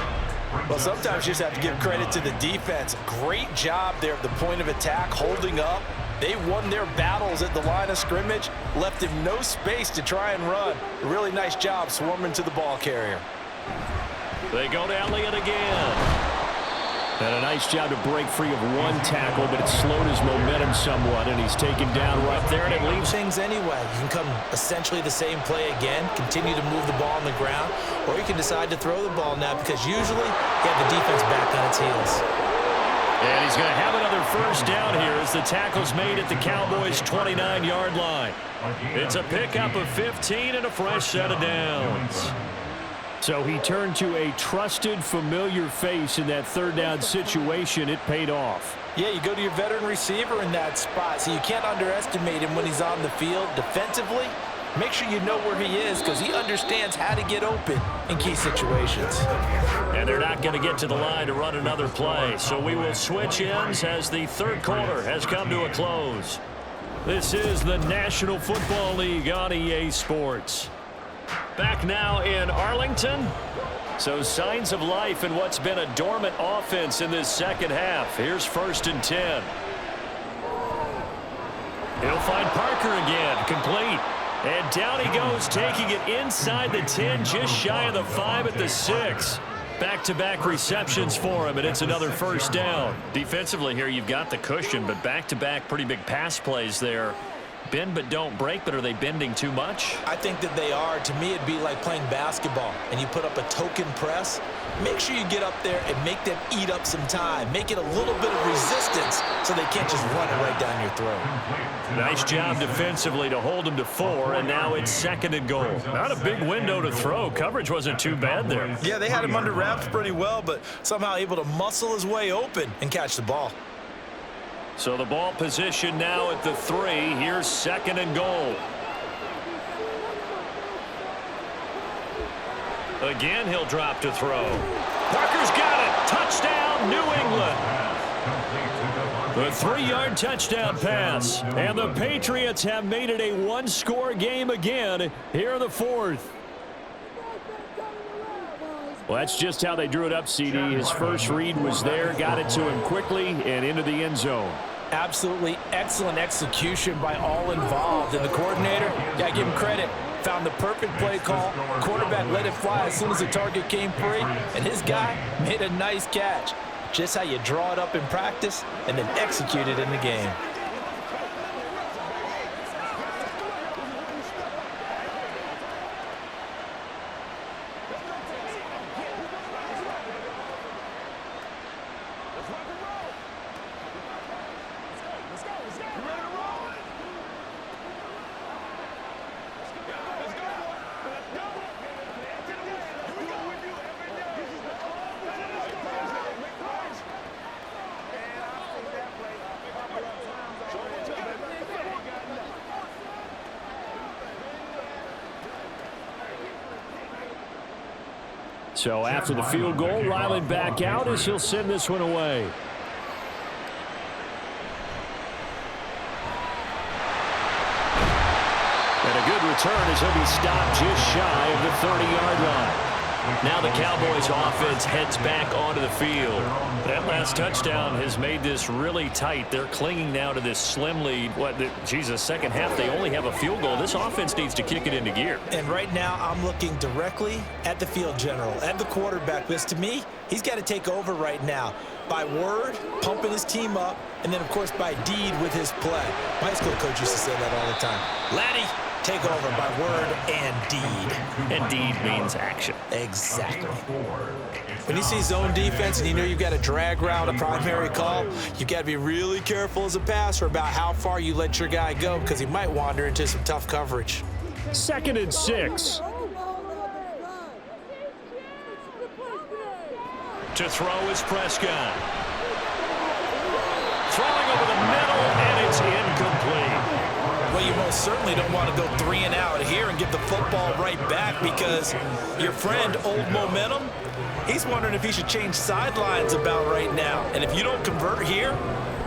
Well, sometimes you just have to give credit to the defense. Great job there at the point of attack, holding up. They won their battles at the line of scrimmage, left him no space to try and run. A really nice job swarming to the ball carrier. They go to Elliott again. And a nice job to break free of one tackle, but it slowed his momentum somewhat, and he's taken down right there, and it leaves things anyway. You can come essentially the same play again, continue to move the ball on the ground, or you can decide to throw the ball now because usually you have the defense back on its heels. And he's going to have another first down here as the tackle's made at the Cowboys' 29-yard line. It's a pickup of 15 and a fresh set of downs. So he turned to a trusted, familiar face in that third down situation. It paid off. Yeah, you go to your veteran receiver in that spot, so you can't underestimate him when he's on the field defensively. Make sure you know where he is because he understands how to get open in key situations. And they're not going to get to the line to run another play. So we will switch ends as the third quarter has come to a close. This is the National Football League on EA Sports. Back now in Arlington. So signs of life in what's been a dormant offense in this second half. Here's 1st and 10. He'll find Parker again, complete. And down he goes, taking it inside the 10, just shy of the 5 at the 6. Back-to-back receptions for him, and it's another first down. Defensively here, you've got the cushion, but back-to-back pretty big pass plays there. Bend but don't break, but are they bending too much? I think that they are. To me, it'd be like playing basketball, and you put up a token press. Make sure you get up there and make them eat up some time. Make it a little bit of resistance so they can't just run it right down your throat. Nice job defensively to hold him to 4, and now it's 2nd and goal. Not a big window to throw. Coverage wasn't too bad there. Yeah, they had him under wraps pretty well, but somehow able to muscle his way open and catch the ball. So the ball position now at the 3. Here's 2nd and goal. Again, he'll drop to throw. Parker's got it. Touchdown, New England. The 3-yard touchdown pass. And the Patriots have made it a one-score game again here in the 4th. Well, that's just how they drew it up, CD. His first read was there, got it to him quickly, and into the end zone. Absolutely excellent execution by all involved. And the coordinator, got to give him credit, found the perfect play call. Quarterback let it fly as soon as the target came free, and his guy made a nice catch. Just how you draw it up in practice and then execute it in the game. So after the field goal, Ryland back out as he'll send this one away. And a good return as he'll be stopped just shy of the 30-yard line. Now the Cowboys offense heads back onto the field. That last touchdown has made this really tight. They're clinging now to this slim lead. Second half, they only have a field goal. This offense needs to kick it into gear. And right now, I'm looking directly at the field general, at the quarterback. Because to me, he's got to take over right now. By word, pumping his team up, and then, of course, by deed with his play. My high school coach used to say that all the time. Laddie, take over by word and deed. And deed means action. Exactly. When you see zone defense and you know you've got a drag route, a primary call, you've got to be really careful as a passer about how far you let your guy go because he might wander into some tough coverage. 2nd and 6. To throw is Prescott. Throwing over the middle, and it's incomplete. Well, you most certainly don't want to go 3 and out here and give the football right back because your friend, Old Momentum, he's wondering if he should change sidelines about right now. And if you don't convert here,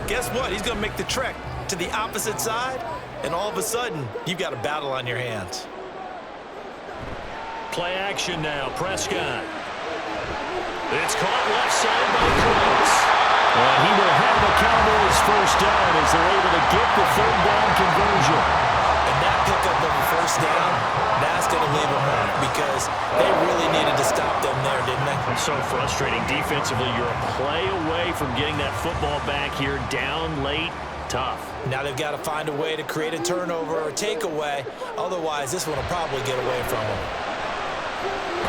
guess what? He's going to make the trek to the opposite side, and all of a sudden, you've got a battle on your hands. Play action now, Prescott. It's caught left side by Close. And he will have the Cowboys first down as they're able to get the 3rd down conversion. And that pickup of a first down, that's going to leave them home because they really needed to stop them there, didn't they? So frustrating. Defensively, you're a play away from getting that football back here down late. Tough. Now they've got to find a way to create a turnover or takeaway. Otherwise, this one will probably get away from them.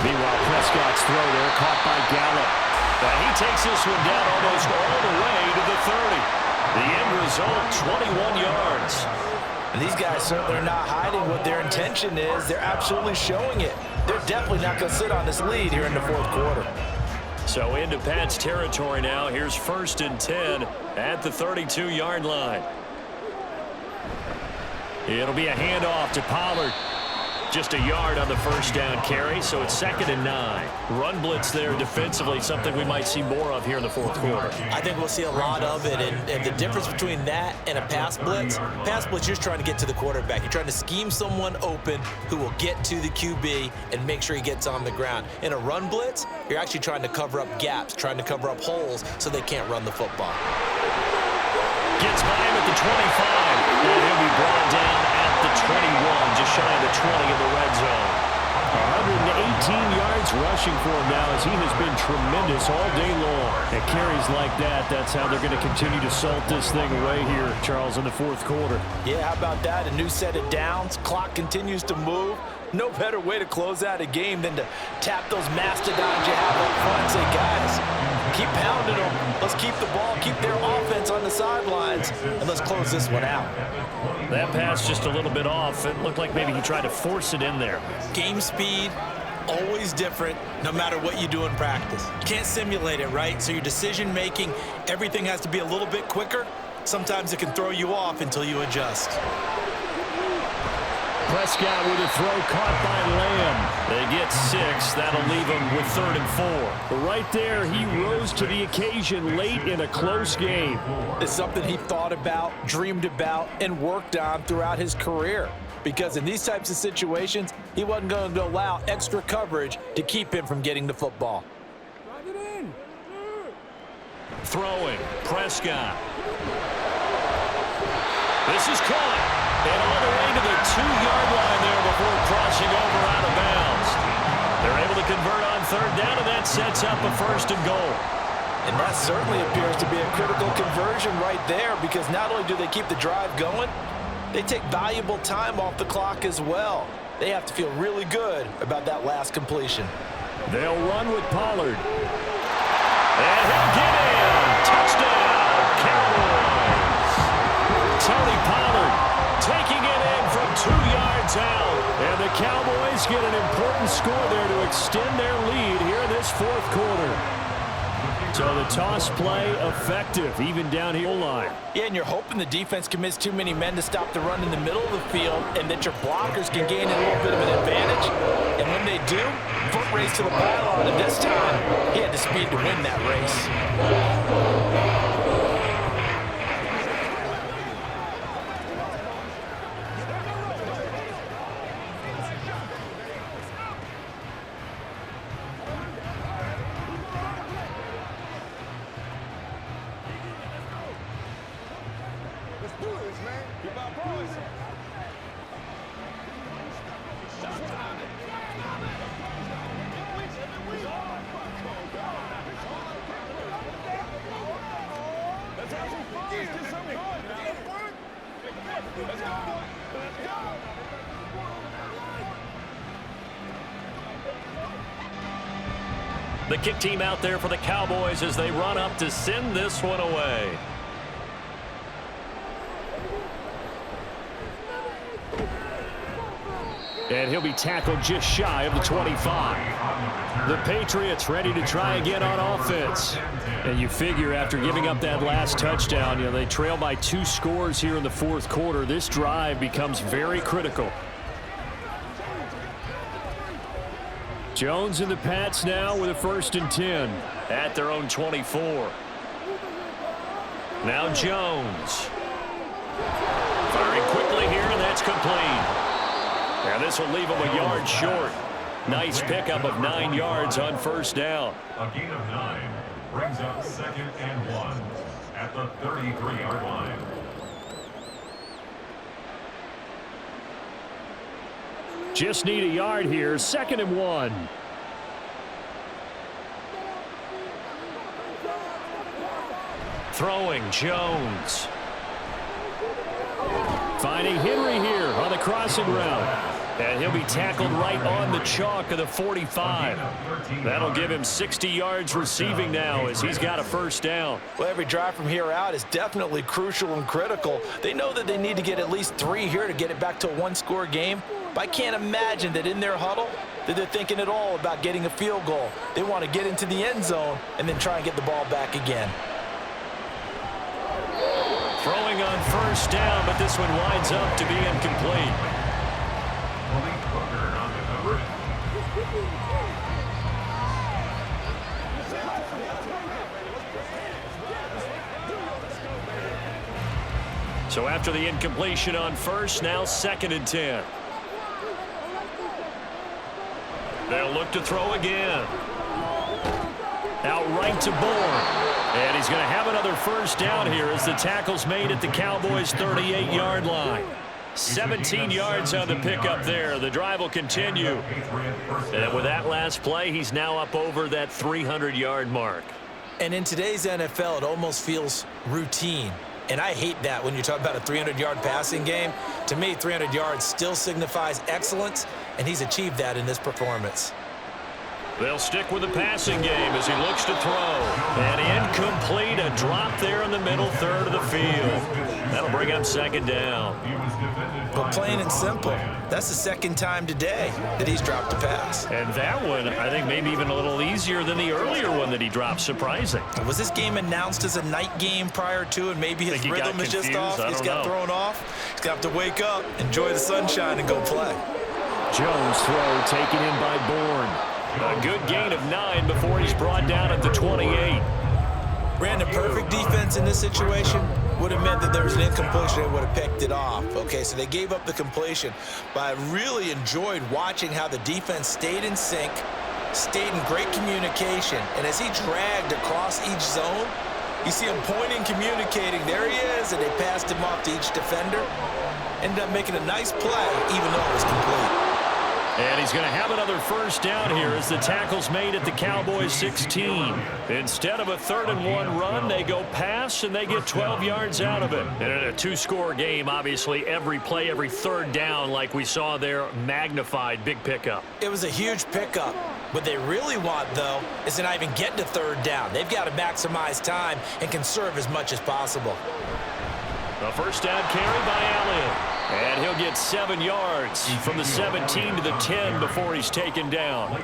Meanwhile, Prescott's throw there caught by Gallup. He takes this one down almost all the way to the 30. The end result, 21 yards. And these guys certainly are not hiding what their intention is. They're absolutely showing it. They're definitely not going to sit on this lead here in the 4th quarter. So into Pat's territory now. Here's 1st and 10 at the 32-yard line. It'll be a handoff to Pollard. Just a yard on the first down carry, so it's 2nd and 9. Run blitz there defensively, something we might see more of here in the 4th quarter. I think we'll see a lot of it, and the difference between that and a pass blitz, you're trying to get to the quarterback. You're trying to scheme someone open who will get to the QB and make sure he gets on the ground. In a run blitz, you're actually trying to cover up gaps, trying to cover up holes so they can't run the football. Gets by him at the 25, and he'll be brought down at the 21, just shy of the 20 in the red zone. 118 yards rushing for him now as he has been tremendous all day long. And carries like that, that's how they're going to continue to salt this thing away here, Charles, in the fourth quarter. Yeah, how about that? A new set of downs. Clock continues to move. No better way to close out a game than to tap those mastodons you have up front and say, guys, keep pounding them. Let's keep the ball, keep their offense on the sidelines, and let's close this one out. That pass just a little bit off. It looked like maybe he tried to force it in there. Game speed, always different, no matter what you do in practice. You can't simulate it, right? So your decision-making, everything has to be a little bit quicker. Sometimes it can throw you off until you adjust. Prescott with a throw caught by Lamb. They get 6. That'll leave them with 3rd and 4. But right there, he rose to the occasion late in a close game. It's something he thought about, dreamed about, and worked on throughout his career. Because in these types of situations, he wasn't going to allow extra coverage to keep him from getting the football. Throwing, Prescott. This is caught. And all the way to the 2-yard line there before crossing over out of bounds. They're able to convert on 3rd down, and that sets up a 1st and goal. And that certainly appears to be a critical conversion right there, because not only do they keep the drive going, they take valuable time off the clock as well. They have to feel really good about that last completion. They'll run with Pollard. And he'll get in. Touchdown, Cowboys. Tony Pollard taking it in from 2 yards out. And the Cowboys get an important score there to extend their lead here in this 4th quarter. So the toss play effective, even down here line. Yeah, and you're hoping the defense commits too many men to stop the run in the middle of the field and that your blockers can gain a little bit of an advantage. And when they do, foot race to the pylon. And this time, he had the speed to win that race. The kick team out there for the Cowboys as they run up to send this one away. And he'll be tackled just shy of the 25. The Patriots ready to try again on offense. And you figure after giving up that last touchdown, you know, they trail by 2 scores here in the 4th quarter. This drive becomes very critical. Jones and the Pats now with a 1st and 10 at their own 24. Now Jones. Firing quickly here, and that's complete. And this will leave him a yard short. Nice pickup of 9 yards on 1st down. A gain of 9 brings up 2nd and 1 at the 33-yard line. Just need a yard here. 2nd and 1. Throwing, Jones. Finding Henry here on the crossing route. And he'll be tackled right on the chalk of the 45. That'll give him 60 yards receiving now as he's got a 1st down. Well, every drive from here out is definitely crucial and critical. They know that they need to get at least 3 here to get it back to a 1-score game. But I can't imagine that in their huddle that they're thinking at all about getting a field goal. They want to get into the end zone and then try and get the ball back again. Throwing on 1st down, but this one winds up to be incomplete. On the coverage. So after the incompletion on 1st, now 2nd and 10. They'll look to throw again. Out right to Bourne. And he's going to have another 1st down here as the tackle's made at the Cowboys' 38-yard line. 17 yards on the pickup there. The drive will continue. And with that last play, he's now up over that 300-yard mark. And in today's NFL, it almost feels routine. And I hate that when you talk about a 300-yard passing game. To me, 300 yards still signifies excellence, and he's achieved that in this performance. They'll stick with the passing game as he looks to throw. And incomplete, a drop there in the middle third of the field. That'll bring up second down. But plain and simple, that's the second time today that he's dropped a pass. And that one, I think, maybe even a little easier than the earlier one that he dropped. Surprising. Was this game announced as a night game prior to, and maybe his rhythm is just off? He's got thrown off. He's got to wake up, enjoy the sunshine, and go play. Jones' throw taken in by Bourne. A good gain of 9 before he's brought down at the 28. Brandon, perfect defense in this situation would have meant that there was an incompletion. They would have picked it off. Okay, so they gave up the completion. But I really enjoyed watching how the defense stayed in sync, stayed in great communication. And as he dragged across each zone, you see him pointing, communicating. There he is, and they passed him off to each defender. Ended up making a nice play, even though it was complete. And he's going to have another first down here as the tackle's made at the Cowboys 16. Instead of a 3rd-and-1 run, they go pass, and they get 12 yards out of it. And in a two-score game, obviously, every play, every third down, like we saw there, magnified, big pickup. It was a huge pickup. What they really want, though, is to not even get to third down. They've got to maximize time and conserve as much as possible. A first down carry by Allen. And he'll get 7 yards from the 17 to the 10 before he's taken down.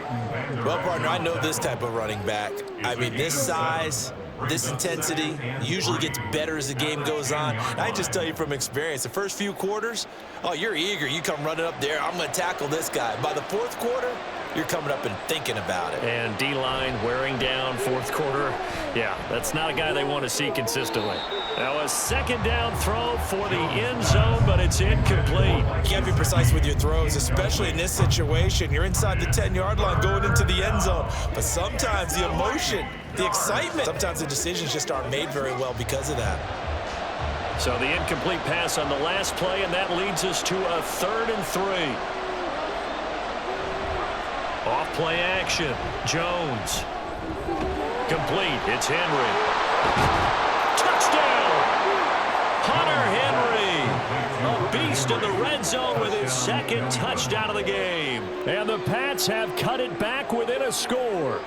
Well, partner, I know this type of running back. I mean, this size, this intensity usually gets better as the game goes on. And I just tell you from experience, the first few quarters, oh, you're eager. You come running up there, I'm going to tackle this guy. By the fourth quarter, you're coming up and thinking about it. And D-line wearing down fourth quarter. Yeah, that's not a guy they want to see consistently. Now a second down throw for the end zone, but it's incomplete. You can't be precise with your throws, especially in this situation. You're inside the 10-yard line going into the end zone. But sometimes the emotion, the excitement, sometimes the decisions just aren't made very well because of that. So the incomplete pass on the last play, and that leads us to a 3rd and 3. Off play action. Jones. Complete. It's Henry. Touchdown! Hunter Henry. A beast in the red zone with his second touchdown of the game. And the Pats have cut it back within a score.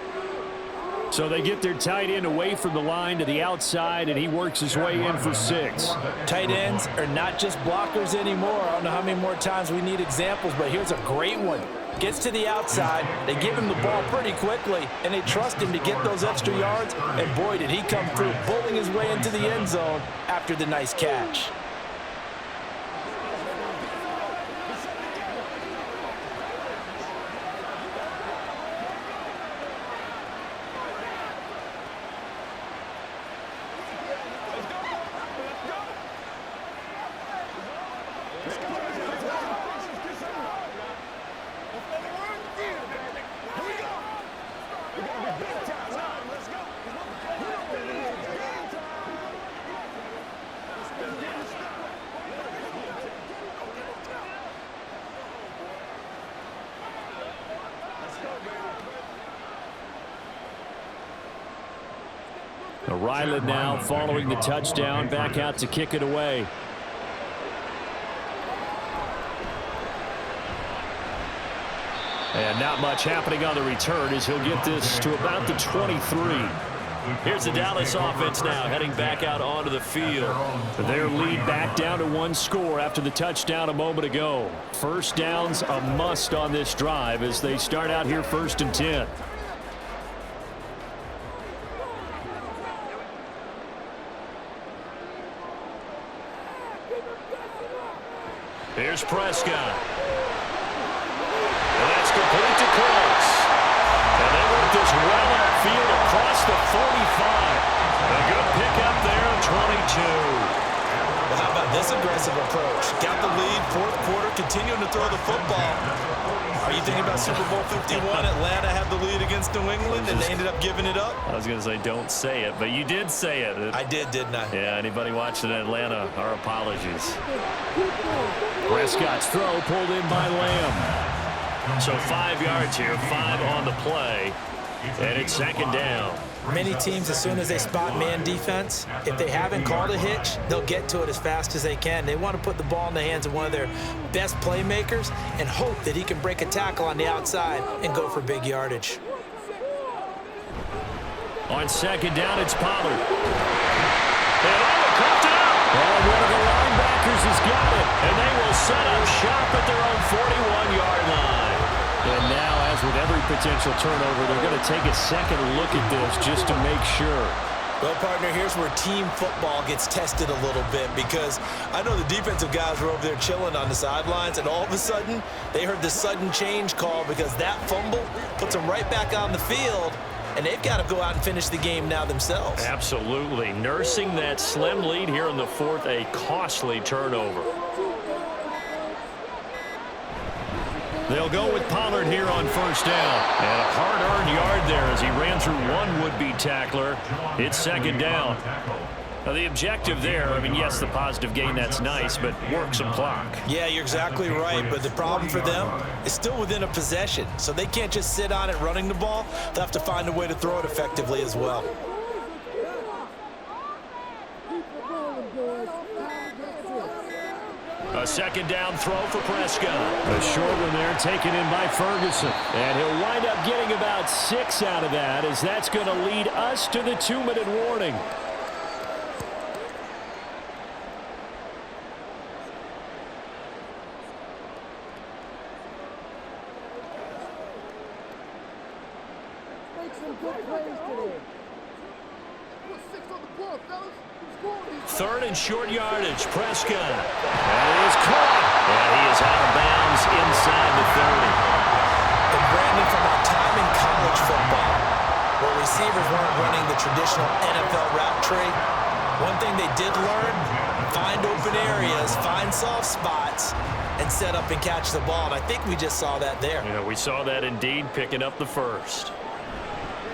So they get their tight end away from the line to the outside, and he works his way in for 6. Tight ends are not just blockers anymore. I don't know how many more times we need examples, but here's a great one. Gets to the outside, they give him the ball pretty quickly, and they trust him to get those extra yards, and boy, did he come through, bowling his way into the end zone after the nice catch. Ryland now following the touchdown, back out to kick it away. And not much happening on the return as he'll get this to about the 23. Here's the Dallas offense now heading back out onto the field. Their lead back down to 1 score after the touchdown a moment ago. First down's a must on this drive as they start out here 1st and 10. Here's Prescott. And that's complete to Close. And they work this well upfield across the 45. A good pickup there, 22. Well, how about this Nice aggressive approach. Got the lead, fourth quarter, continuing to throw the football. Are you thinking about Super Bowl 51? Atlanta had the lead against New England, and they ended up giving it up? I was going to say don't say it, but you did say it. I did, didn't I? Yeah, anybody watching Atlanta, our apologies. Prescott's throw pulled in by Lamb. So 5 yards here, 5 on the play, and it's second down. Many teams, as soon as they spot man defense, if they haven't called a hitch, they'll get to it as fast as they can. They want to put the ball in the hands of one of their best playmakers and hope that he can break a tackle on the outside and go for big yardage. On second down, it's Pollard. And caught it up. And one of the linebackers has got it. And they will set up shop at their own 41-yard line. And now, as with every potential turnover, they're going to take a second look at this just to make sure. Well, partner, here's where team football gets tested a little bit, because I know the defensive guys were over there chilling on the sidelines, and all of a sudden, they heard the sudden change call because that fumble puts them right back on the field, and they've got to go out and finish the game now themselves. Absolutely. Nursing that slim lead here in the fourth, a costly turnover. They'll go with Pollard here on first down. And a hard-earned yard there as he ran through one would-be tackler. It's second down. Now, the objective there, I mean, yes, the positive gain, that's nice, but work some clock. Yeah, you're exactly right, but the problem for them is still within a possession, so they can't just sit on it running the ball. They'll have to find a way to throw it effectively as well. A second down throw for Prescott. A short one there taken in by Ferguson. And he'll wind up getting about 6 out of that, as that's going to lead us to the 2-minute warning. Third and short yardage, Prescott. And he is caught. And he is out of bounds inside the 30. And Brandon, from our time in college football, where receivers weren't running the traditional NFL route tree, one thing they did learn, find open areas, find soft spots, and set up and catch the ball. And I think we just saw that there. Yeah, we saw that indeed, picking up the first.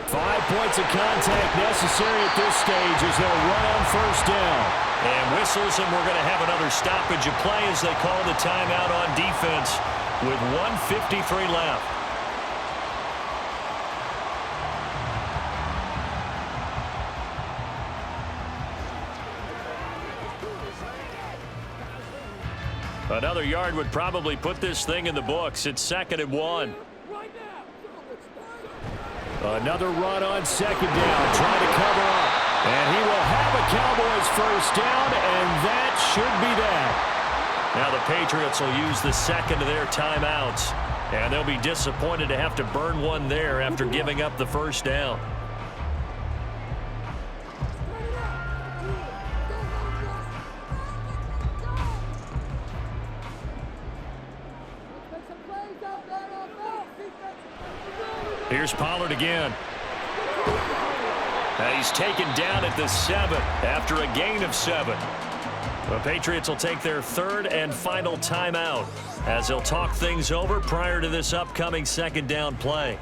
5 points of contact necessary at this stage as they'll run on first down. And whistles, and we're going to have another stoppage of play as they call the timeout on defense with 1:53 left. Another yard would probably put this thing in the books. It's 2nd and 1. Another run on second down, trying to cover up. And he will have a Cowboys first down, and that should be that. Now the Patriots will use the second of their timeouts, and they'll be disappointed to have to burn one there after giving up the first down. Here's Pollard again. He's taken down at the 7 after a gain of 7. The Patriots will take their 3rd and final timeout as they'll talk things over prior to this upcoming second down play.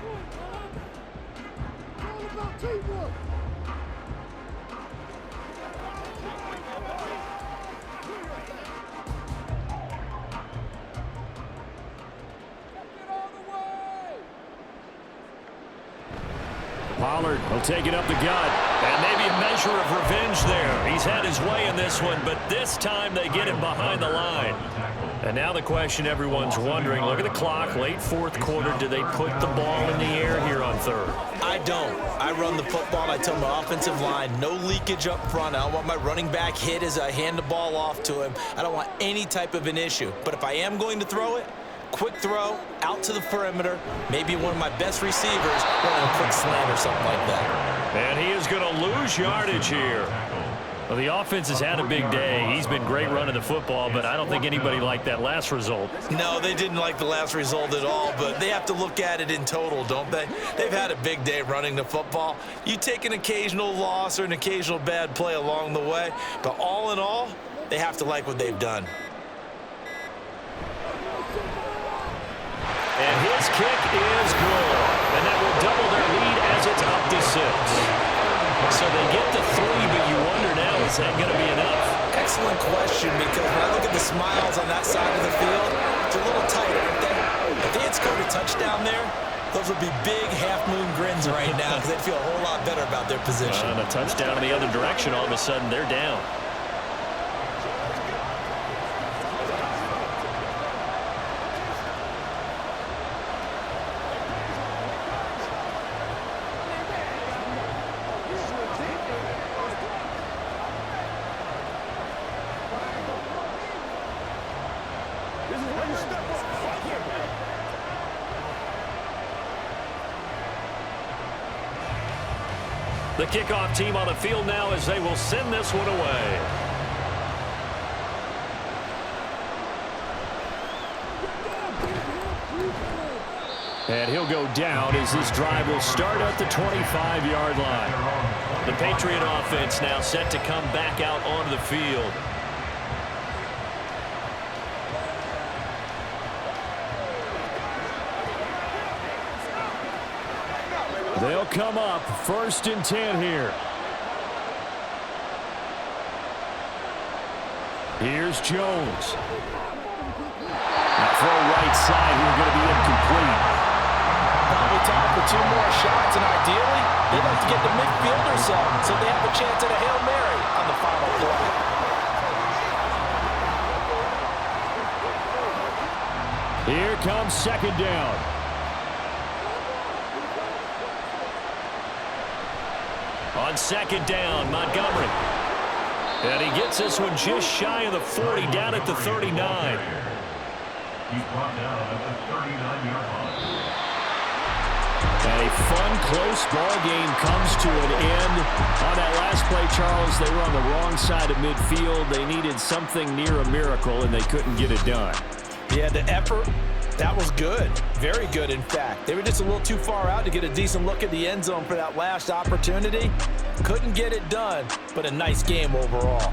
Pollard will take it up the gut, and maybe a measure of revenge there. He's had his way in this one, but this time they get him behind the line. And now the question everyone's wondering, look at the clock, late fourth quarter, do they put the ball in the air here on 3rd? I don't. I run the football, and I tell my offensive line, no leakage up front. I don't want my running back hit as I hand the ball off to him. I don't want any type of an issue. But if I am going to throw it, quick throw, out to the perimeter, maybe one of my best receivers running a quick slant or something like that. And he is going to lose yardage here. Well, the offense has had a big day. He's been great running the football, but I don't think anybody liked that last result. No, they didn't like the last result at all, but they have to look at it in total, don't they? They've had a big day running the football. You take an occasional loss or an occasional bad play along the way, but all in all, They have to like what they've done. And his kick is good. And that will double their lead as it's up to 6. So they get the 3, but you wonder now, is that going to be enough? Excellent question, because when I look at the smiles on that side of the field, it's a little tight, aren't they? If they had scored a touchdown there, those would be big half-moon grins right now because they'd feel a whole lot better about their position. And a touchdown in the other direction, all of a sudden they're down. The kickoff team on the field now as they will send this one away. And he'll go down as this drive will start at the 25-yard line. The Patriot offense now set to come back out onto the field. They'll come up 1st and 10 here. Here's Jones. Throw right side here, going to be incomplete. Probably time for 2 more shots, and ideally, they'd like to get the midfield or so they have a chance at a Hail Mary on the final play. Here comes 2nd down. On 2nd down, Montgomery. And he gets this one just shy of the 40, down at the 39. He's brought down at the 39-yard line. And a fun, close ball game comes to an end. On that last play, Charles, they were on the wrong side of midfield. They needed something near a miracle, and they couldn't get it done. Yeah, the effort, that was good. Very good, in fact. They were just a little too far out to get a decent look at the end zone for that last opportunity. Couldn't get it done, but a nice game overall.